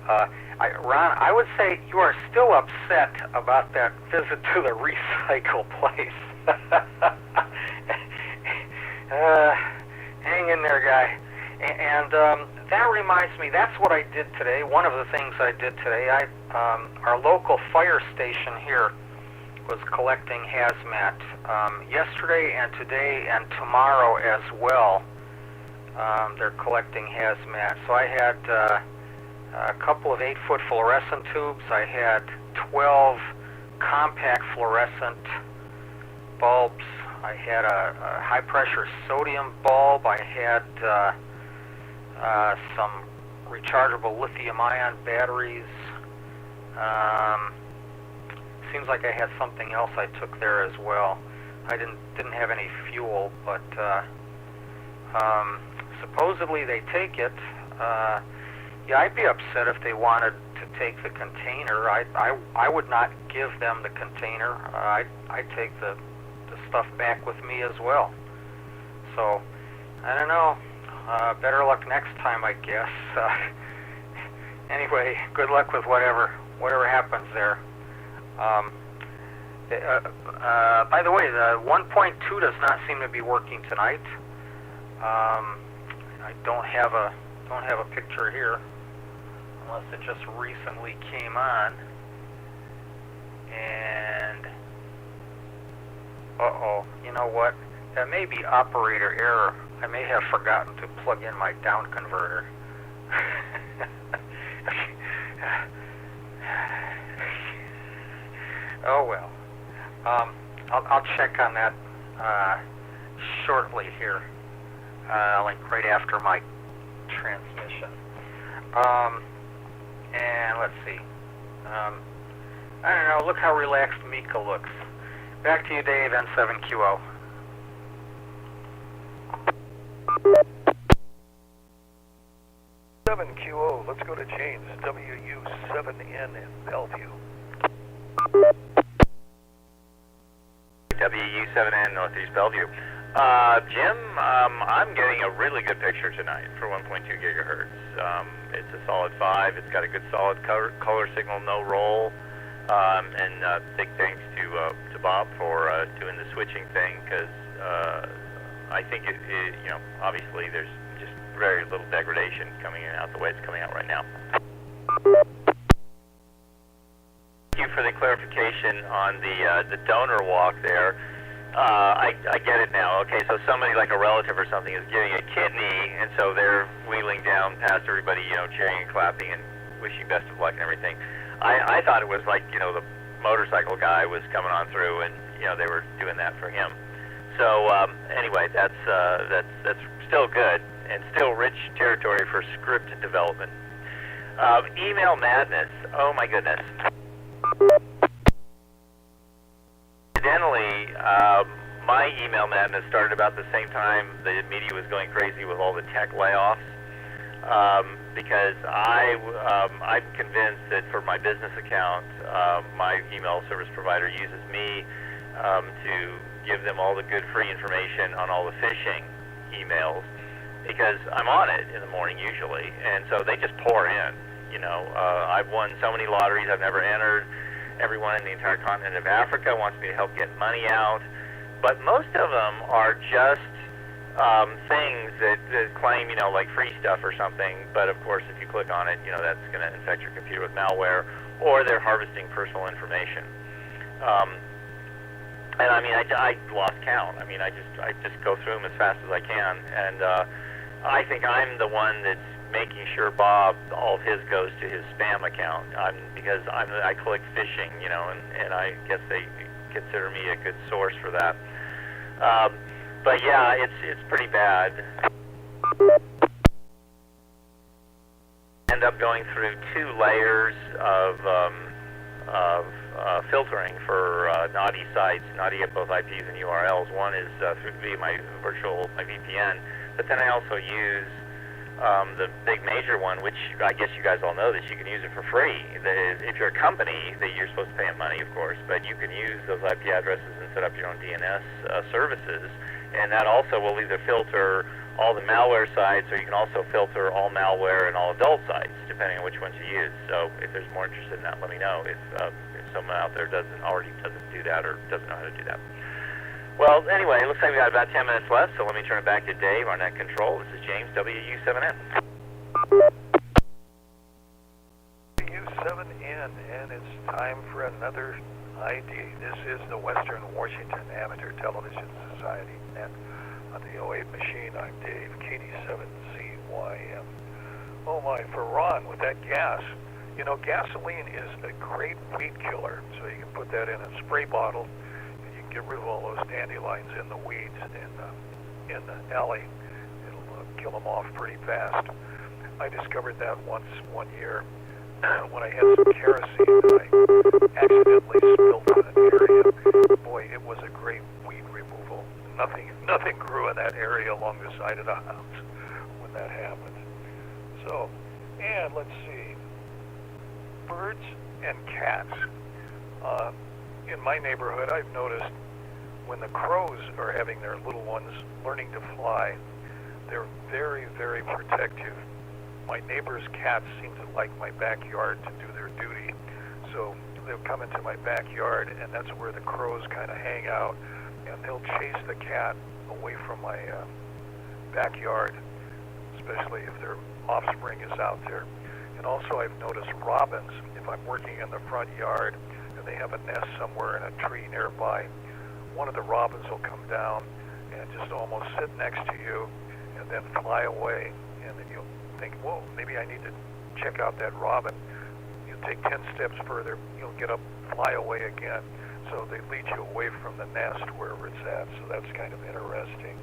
Speaker 6: Ron, I would say you are still upset about that visit to the recycle place. Hang in there, guy. And that reminds me, that's what I did today. One of the things I did today, our local fire station here was collecting hazmat yesterday and today and tomorrow as well. They're collecting hazmat. So I had a couple of 8-foot fluorescent tubes. I had 12 compact fluorescent bulbs, I had a high-pressure sodium bulb. I had some rechargeable lithium-ion batteries. Seems like I had something else I took there as well. I didn't have any fuel, but supposedly they take it. Yeah, I'd be upset if they wanted to take the container. I would not give them the container. I'd take the stuff back with me as well. So, I don't know. Better luck next time, I guess. Anyway, good luck with whatever happens there. By the way, the 1.2 does not seem to be working tonight. I don't have a picture here, unless it just recently came on. And you know what? That may be operator error. I may have forgotten to plug in my down converter. Oh well. I'll check on that shortly here, like right after my transmission. And let's see. I don't know. Look how relaxed Mika looks. Back to you, Dave, N7QO.
Speaker 1: WW7QO, let's go to James, WU7N in Bellevue.
Speaker 2: WU7N Northeast Bellevue. Jim, I'm getting a really good picture tonight for 1.2 gigahertz. It's a solid 5. It's got a good solid color signal, no roll. And big thanks to Bob for doing the switching thing, because I think it, you know, obviously there's just very little degradation coming out the way it's coming out right now. Thank you for the clarification on the donor walk there. I get it now. Okay, so somebody like a relative or something is getting a kidney, and so they're wheeling down past everybody, you know, cheering and clapping and wishing best of luck and everything. I thought it was like, you know, the motorcycle guy was coming on through, and you know they were doing that for him. So anyway, that's still good and still rich territory for script development. Email madness. Oh my goodness. Incidentally, my email madness started about the same time the media was going crazy with all the tech layoffs. Because I'm convinced that for my business account, my email service provider uses me to give them all the good free information on all the phishing emails, because I'm on it in the morning usually, and so they just pour in. You know, I've won so many lotteries I've never entered. Everyone in the entire continent of Africa wants me to help get money out, but most of them are just things that claim, you know, like free stuff or something, but of course if you click on it, you know, that's going to infect your computer with malware, or they're harvesting personal information. And I mean, I lost count. I mean, I just go through them as fast as I can, and I think I'm the one that's making sure Bob, all of his goes to his spam account, because I click phishing, you know, and I guess they consider me a good source for that. But yeah, it's pretty bad. End up going through 2 layers of filtering for naughty sites, naughty at both IPs and URLs. One is via my VPN, but then I also use the big major one, which I guess you guys all know that you can use it for free. If you're a company, that you're supposed to pay them money, of course, but you can use those IP addresses and set up your own DNS services. And that also will either filter all the malware sites, or you can also filter all malware and all adult sites, depending on which ones you use. So if there's more interest in that, let me know. If someone out there doesn't do that or doesn't know how to do that. Well, anyway, it looks like we got about 10 minutes left, so let me turn it back to Dave, our net control. This is James, WU7N.
Speaker 1: WU7N, and it's time for another ID. This is the Western Washington Amateur Television Society net. On the 08 machine, I'm Dave, KD7CYM. Oh my, for Ron, with that gas. You know, gasoline is a great weed killer, so you can put that in a spray bottle, and you can get rid of all those dandelions in the weeds in the alley. It'll kill them off pretty fast. I discovered that one year when I had some kerosene that I accidentally spilled on an area. Boy, it was a great weed removal. Nothing grew in that area along the side of the house when that happened. So, and let's see, birds and cats. In my neighborhood, I've noticed when the crows are having their little ones learning to fly, they're very, very protective. My neighbor's cats seem to like my backyard to do their duty, so they'll come into my backyard, and that's where the crows kind of hang out, and they'll chase the cat away from my backyard, especially if their offspring is out there. And also I've noticed robins, if I'm working in the front yard and they have a nest somewhere in a tree nearby, one of the robins will come down and just almost sit next to you and then fly away, and then you'll think, whoa, maybe I need to check out that robin. You take 10 steps further, you'll get up, fly away again. So they lead you away from the nest wherever it's at, so that's kind of interesting.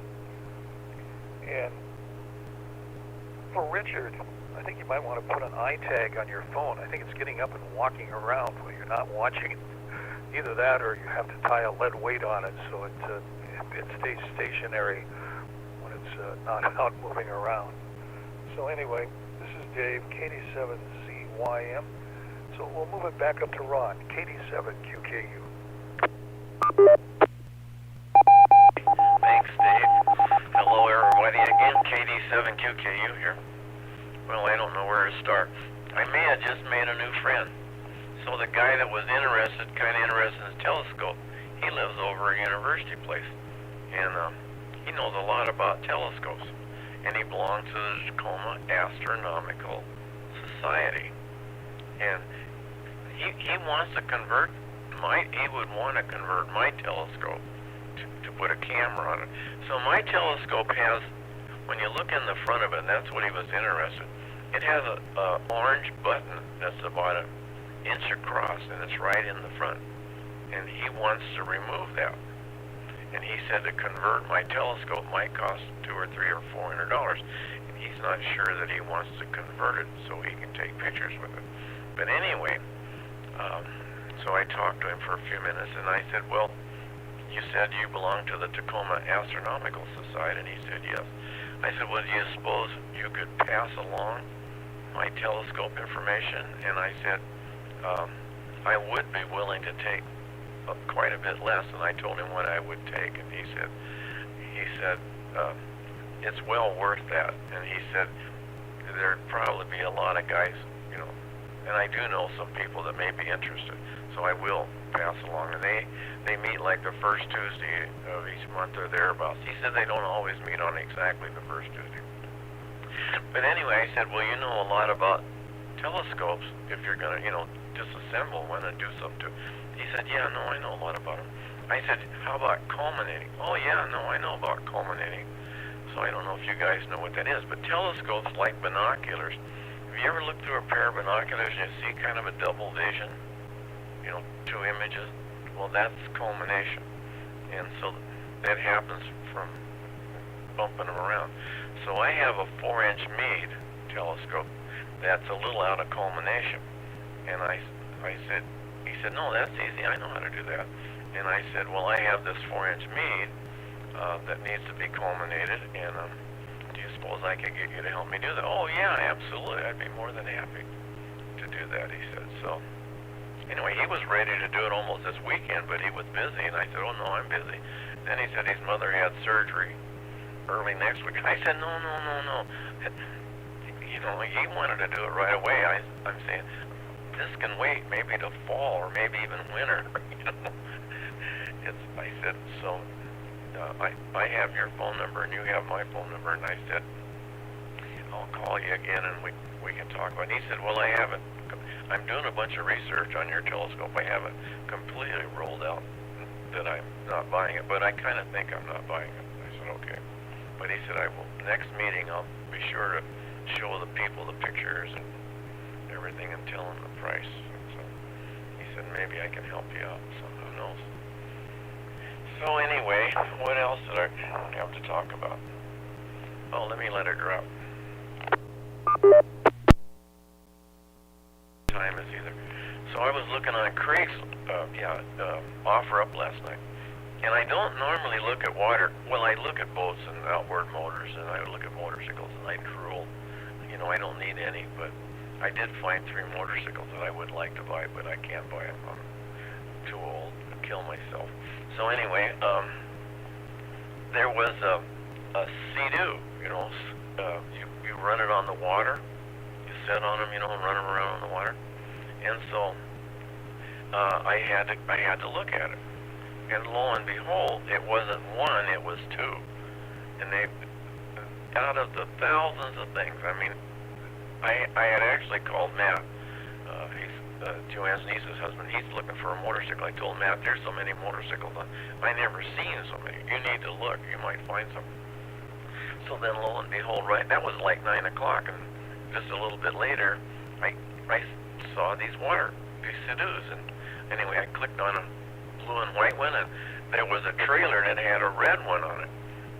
Speaker 1: And for Richard, I think you might want to put an eye tag on your phone. I think it's getting up and walking around when you're not watching it. Either that or you have to tie a lead weight on it so it stays stationary when it's not out moving around. So anyway, this is Dave, KD7ZYM. So we'll move it back up to Ron, KD7QKU.
Speaker 3: Thanks, Dave. Hello, everybody. Again, KD7QKU here. Well, I don't know where to start. I may have just made a new friend. So the guy that was kind of interested in his telescope, he lives over at University Place. And he knows a lot about telescopes. And he belongs to the Tacoma Astronomical Society. And he wants to convert he would want to convert my telescope to put a camera on it. So my telescope has, when you look in the front of it, and that's what he was interested in, it has a orange button that's about an inch across, and it's right in the front. And he wants to remove that. And he said to convert my telescope might cost $200 or $300 or $400. And he's not sure that he wants to convert it so he can take pictures with it. But anyway, so I talked to him for a few minutes, and I said, well, you said you belong to the Tacoma Astronomical Society, and he said yes. I said, well, do you suppose you could pass along my telescope information? And I said, I would be willing to take quite a bit less, and I told him what I would take, and he said, it's well worth that. And he said, there'd probably be a lot of guys, and I do know some people that may be interested, so I will pass along. And they meet like the first Tuesday of each month or thereabouts. He said they don't always meet on exactly the first Tuesday. But anyway, I said, well, you know a lot about telescopes if you're going to, disassemble one and do something to it. He said, yeah, no, I know a lot about them. I said, how about culminating? Oh, yeah, no, I know about culminating. So I don't know if you guys know what that is, but telescopes like binoculars. Have you ever looked through a pair of binoculars and you see kind of a double vision? Two images? Well, that's culmination. And so that happens from bumping them around. So I have a 4-inch Meade telescope that's a little out of culmination. And he said, no, that's easy. I know how to do that. And I said, well, I have this 4-inch Meade that needs to be culminated, and do you suppose I could get you to help me do that? Oh, yeah, absolutely. I'd be more than happy to do that, he said. So anyway, he was ready to do it almost this weekend, but he was busy, and I said, oh, no, I'm busy. Then he said his mother had surgery early next week. I said, no. He wanted to do it right away. I'm saying, this can wait, maybe to fall, or maybe even winter. I said, so I have your phone number, and you have my phone number, and I said, I'll call you again, and we can talk about it. And he said, well, I'm doing a bunch of research on your telescope. I haven't completely rolled out that I'm not buying it, but I kind of think I'm not buying it. I said, okay. But he said, next meeting, I'll be sure to show the people the pictures and everything and tell them the price. So he said, maybe I can help you out, so who knows. So anyway, what else did I have to talk about? Oh, let me let it drop. Time is either. So I was looking on Craig's offer up last night. And I don't normally look at water. Well, I look at boats and outboard motors, and I look at motorcycles, and I drool. You know, I don't need any, but I did find 3 motorcycles that I would like to buy, but I can't buy them. I'm too old to kill myself. So anyway, there was a Sea-Doo, you know, you run it on the water, you sit on them, you know, and run them around on the water. And so I had to look at it. And lo and behold, it wasn't 1, it was 2. And they, out of the thousands of things, I mean, I had actually called Matt, he's Joanne's niece's husband. He's looking for a motorcycle. I told Matt, there's so many motorcycles. I never seen so many. You need to look. You might find some. So then, lo and behold, right, that was like 9 o'clock, and just a little bit later, I saw these Sea-Doos, and anyway, I clicked on a blue and white one, and there was a trailer that had a red one on it,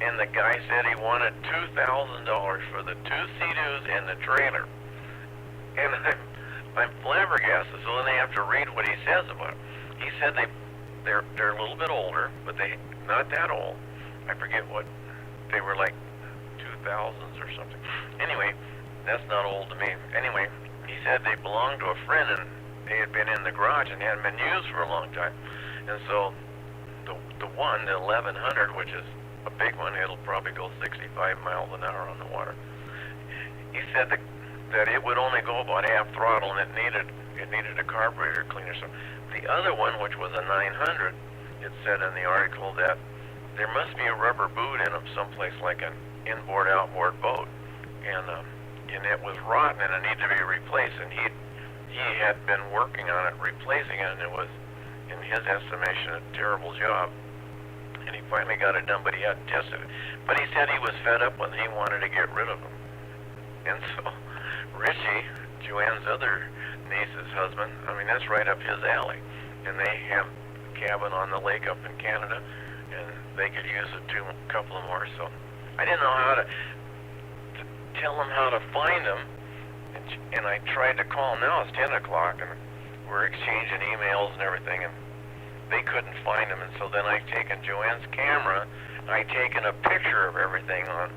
Speaker 3: and the guy said he wanted $2,000 for the 2 Sea-Doos and the trailer, and I'm flabbergasted. So then I have to read what he says about it. He said they're a little bit older, but they not that old. I forget what they were, like 2000s or something. Anyway, that's not old to me. Anyway, he said they belonged to a friend, and they had been in the garage and hadn't been used for a long time. And so the 1100, which is a big one, it'll probably go 65 miles an hour on the water. He said that it would only go about half throttle, and it needed a carburetor cleaner. So the other one, which was a 900, it said in the article that there must be a rubber boot in them someplace, like an inboard-outboard boat, and it was rotten and it needed to be replaced. And he had been working on it, replacing it, and it was, in his estimation, a terrible job. And he finally got it done, but he hadn't tested it. But he said he was fed up with it. He wanted to get rid of them. And so Richie, Joanne's other niece's husband, I mean, that's right up his alley. And they have a cabin on the lake up in Canada, and they could use a couple of more. So I didn't know how to tell them how to find them, and I tried to call them. Now it's 10 o'clock, and we're exchanging emails and everything, and they couldn't find them. And so then I taken Joanne's camera, and I taken a picture of everything on,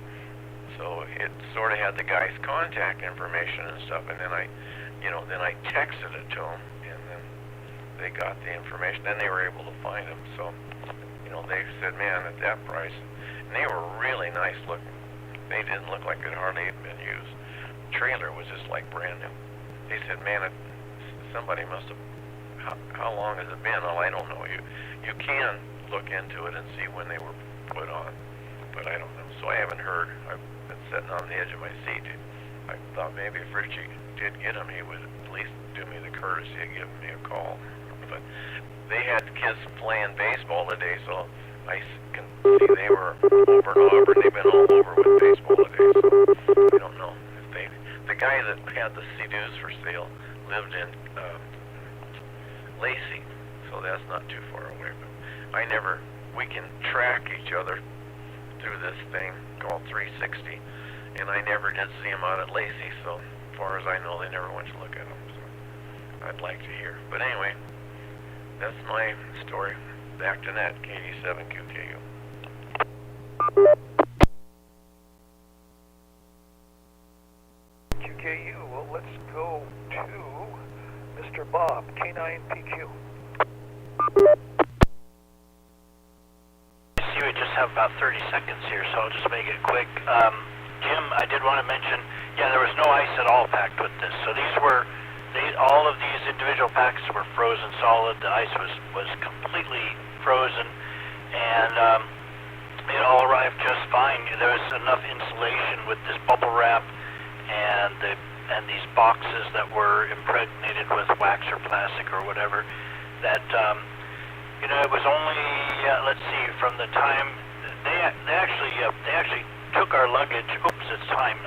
Speaker 3: so it sort of had the guy's contact information and stuff, and then I texted it to them, and then they got the information. Then they were able to find them. So, they said, man, at that price, and they were really nice looking. They didn't look like they'd hardly even been used. The trailer was just like brand new. They said, man, somebody must have. How long has it been? Well, I don't know. You can look into it and see when they were put on, but I don't know. So I haven't heard. I've been sitting on the edge of my seat. I thought maybe if Richie did get them, he would at least do me the courtesy of giving me a call. But they had kids playing baseball today, so I can see they were over in Auburn. They've been all over with baseball today, so I don't know if they. The guy that had the Sea-Doos for sale lived in Lacey, so that's not too far away. But we can track each other through this thing called 360, and I never did see them out at Lacey, so as far as I know, they never went to look at them, so I'd like to hear. But anyway, that's my story. Back to net, KD7QKU.
Speaker 1: QKU, well, let's go to Mr. Bob, K9PQ.
Speaker 4: I see we just have about 30 seconds here, so I'll just make it quick. Jim, I did want to mention, there was no ice at all packed with this. So all of these individual packs were frozen solid. The ice was completely frozen, and it all arrived just fine. There was enough insulation with this bubble wrap and these boxes that were impregnated with wax or plastic or whatever, that it was only let's see, from the time they actually took our luggage. Oops, it's time.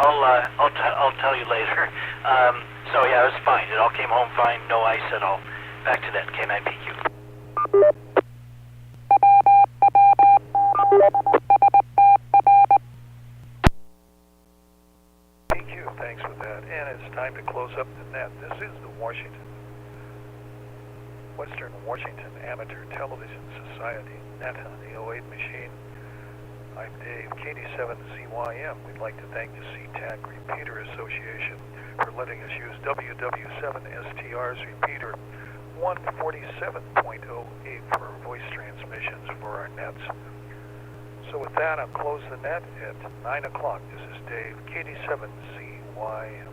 Speaker 4: I'll tell you later. So it was fine. It all came home fine. No ice at all. Back to that K9PQ.
Speaker 1: time to close up the net. This is the Western Washington Amateur Television Society net on the 08 machine. I'm Dave, KD7ZYM. We'd like to thank the SeaTac Repeater Association for letting us use WW7STR's repeater 147.08 for voice transmissions for our nets. So with that, I'll close the net at 9 o'clock. This is Dave, KD7ZYM.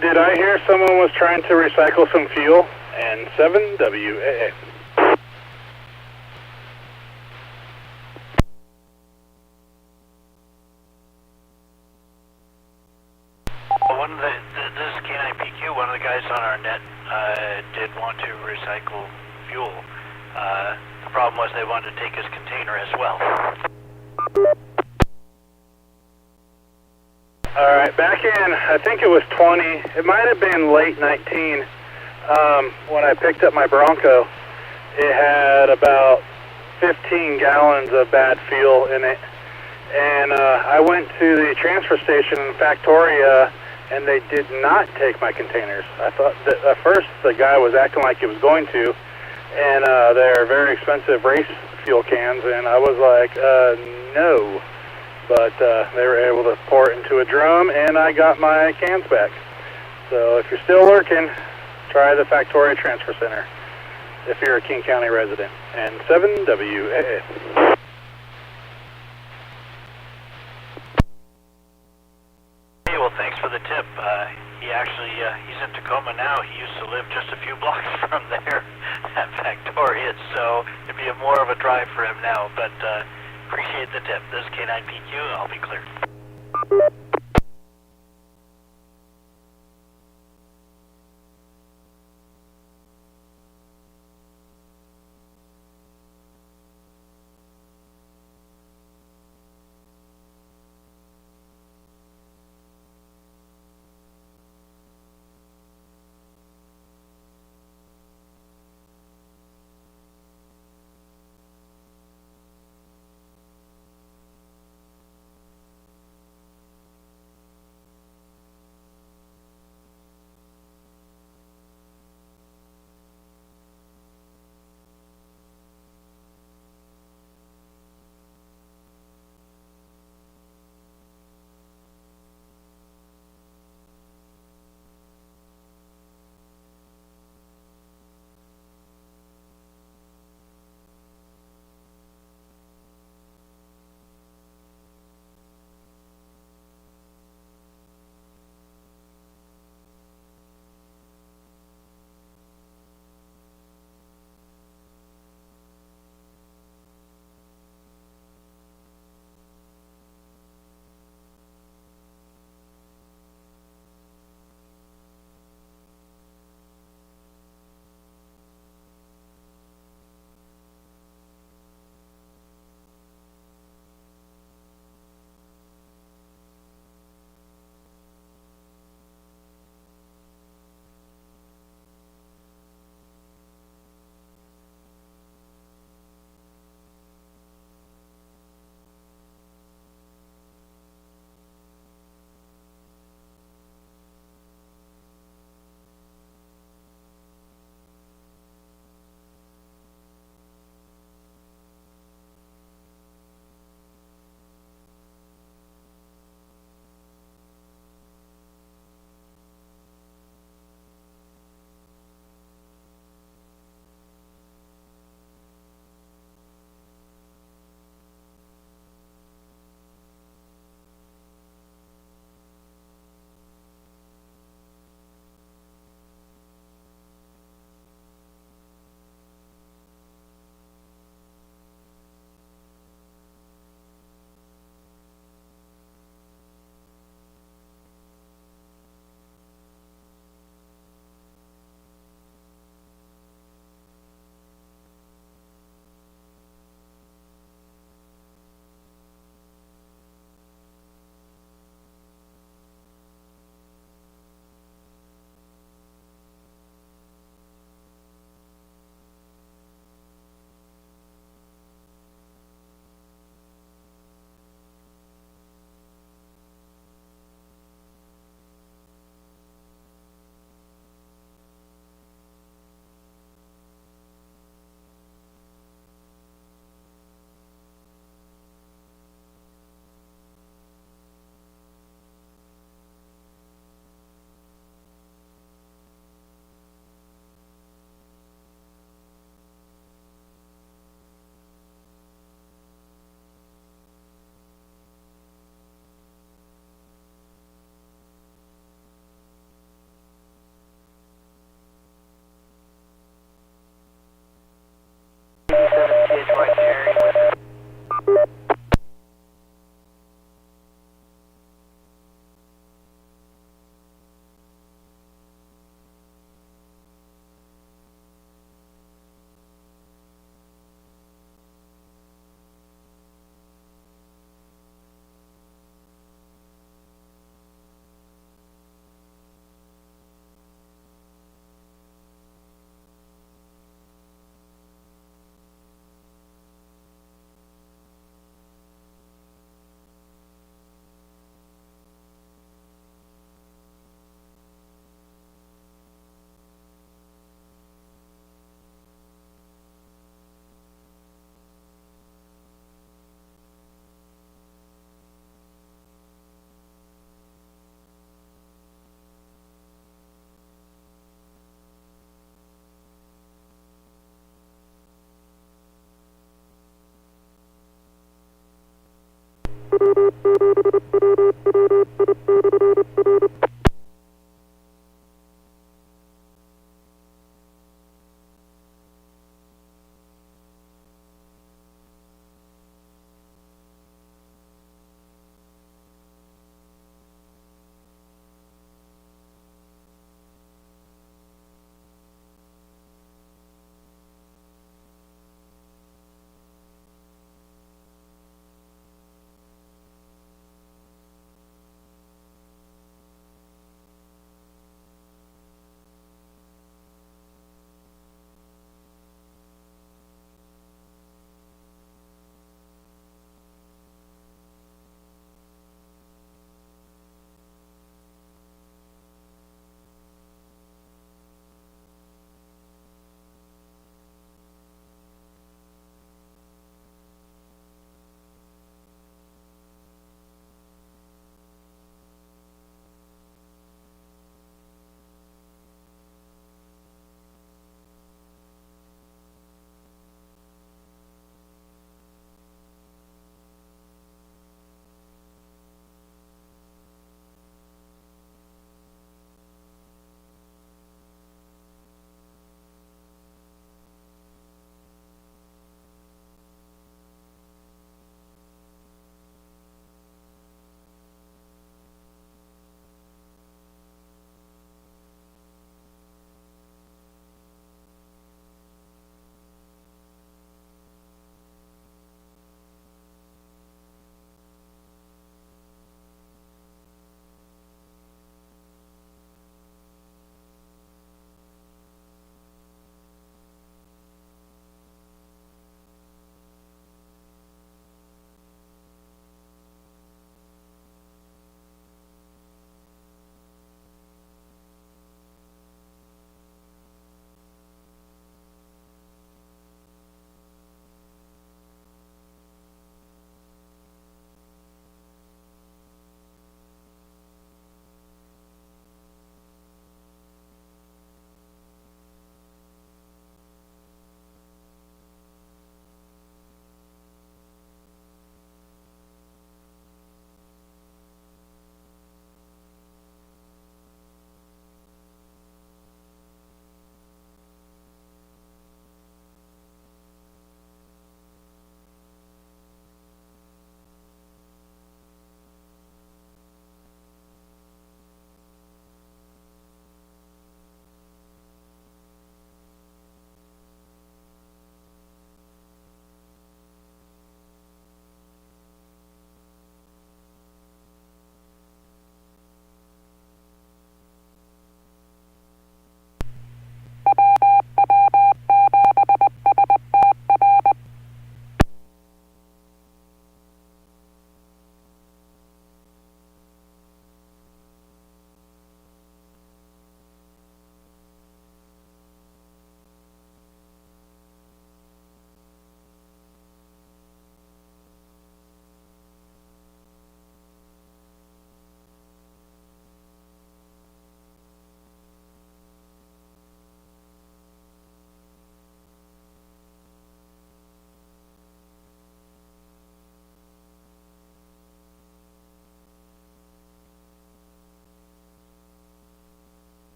Speaker 7: Did I hear someone was trying to recycle some fuel? And 7WAA.
Speaker 4: One of this is K9PQ. One of the guys on our net did want to recycle fuel. The problem was they wanted to take his container as well.
Speaker 7: All right, back in, I think it was 20. It might have been late 19 when I picked up my Bronco. It had about 15 gallons of bad fuel in it. And I went to the transfer station in Factoria, and they did not take my containers. I thought that at first the guy was acting like he was going to, and they're very expensive race fuel cans, and I was like, no. But they were able to pour it into a drum, and I got my cans back. So if you're still lurking, try the Factoria Transfer Center if you're a King County resident. And 7WAA.
Speaker 4: Hey, well, thanks for the tip. He actually, he's in Tacoma now. He used to live just a few blocks from there at Factoria, so it'd be more of a drive for him now, but appreciate the tip. This is K9PQ. I'll be clear.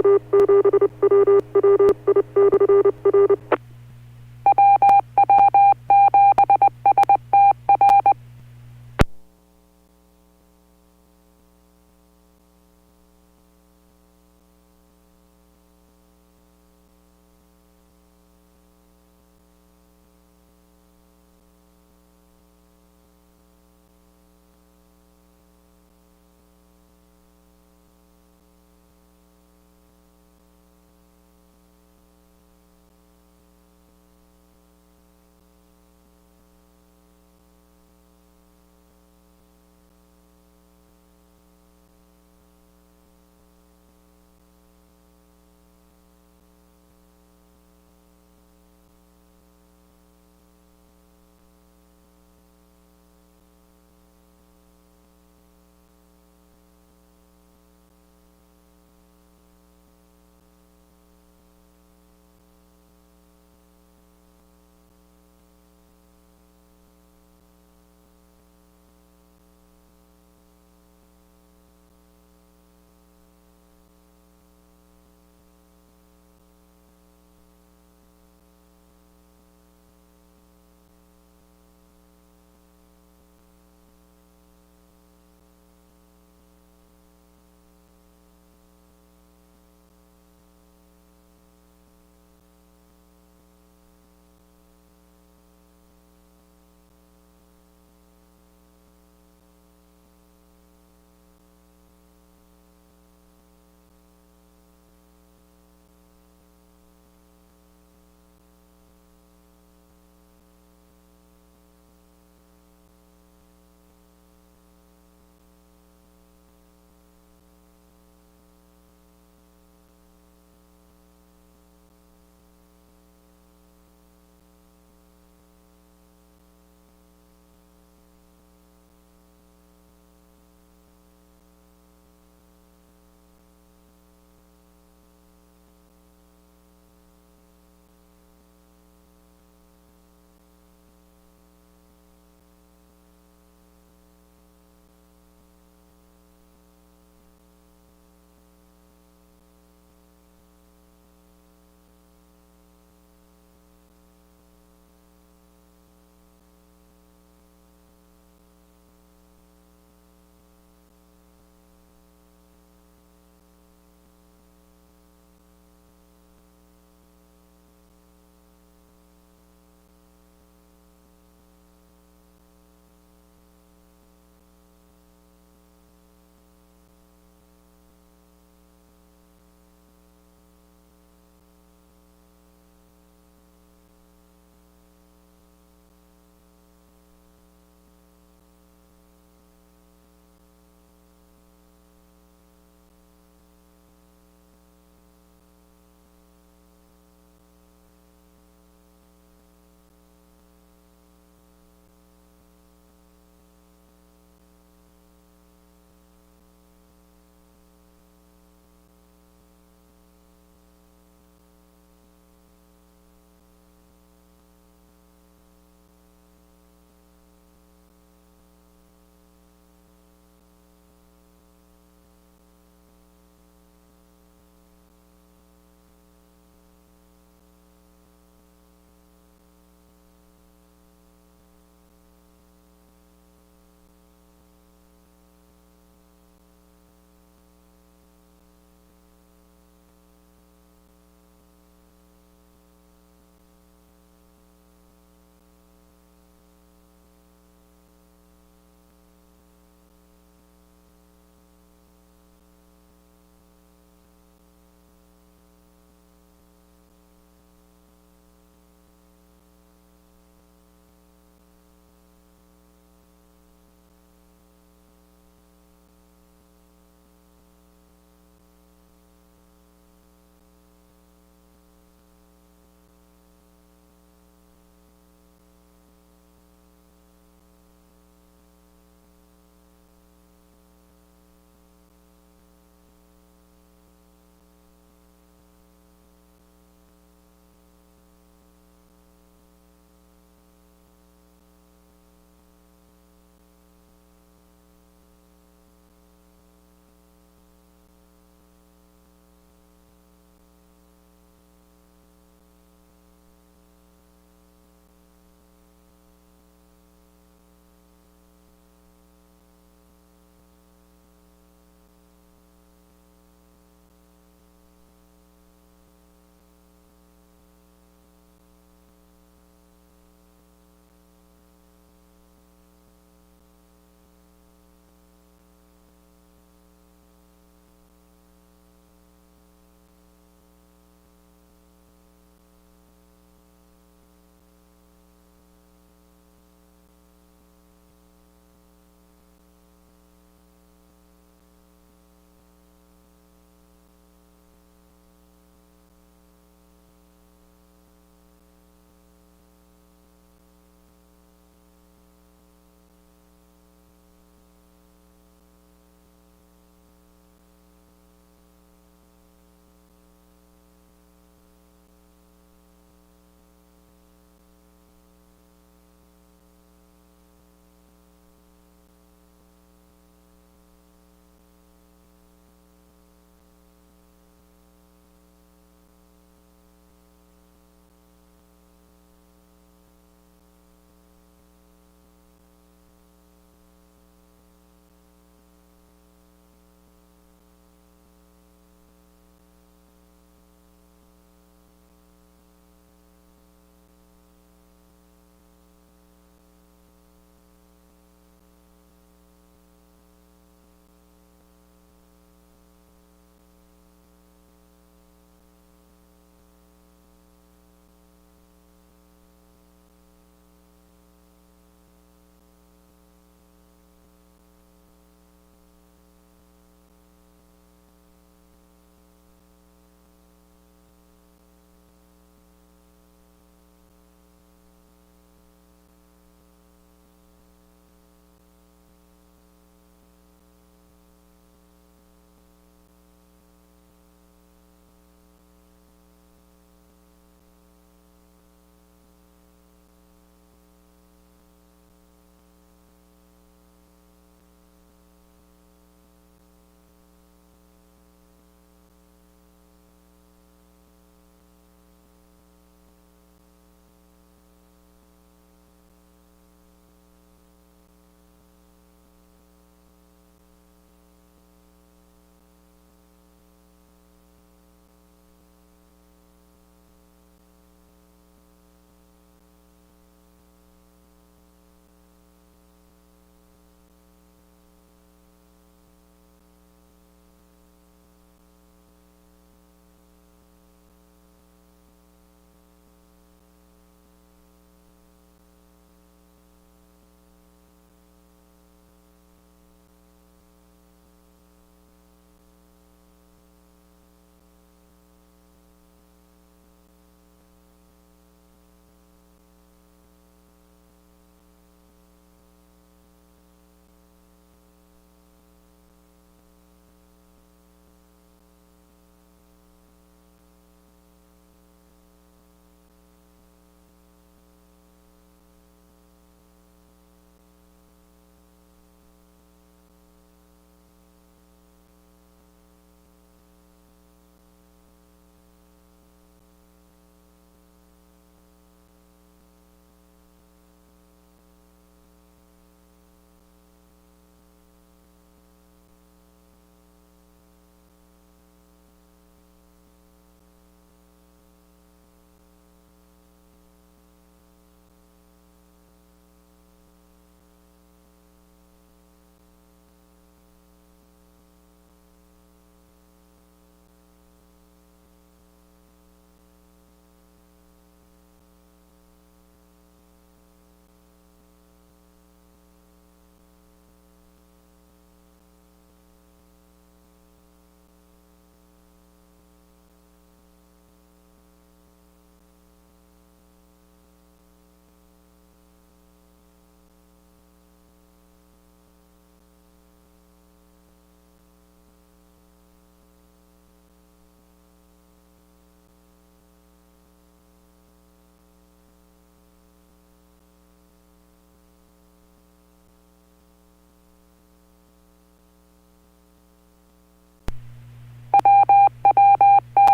Speaker 1: Bye.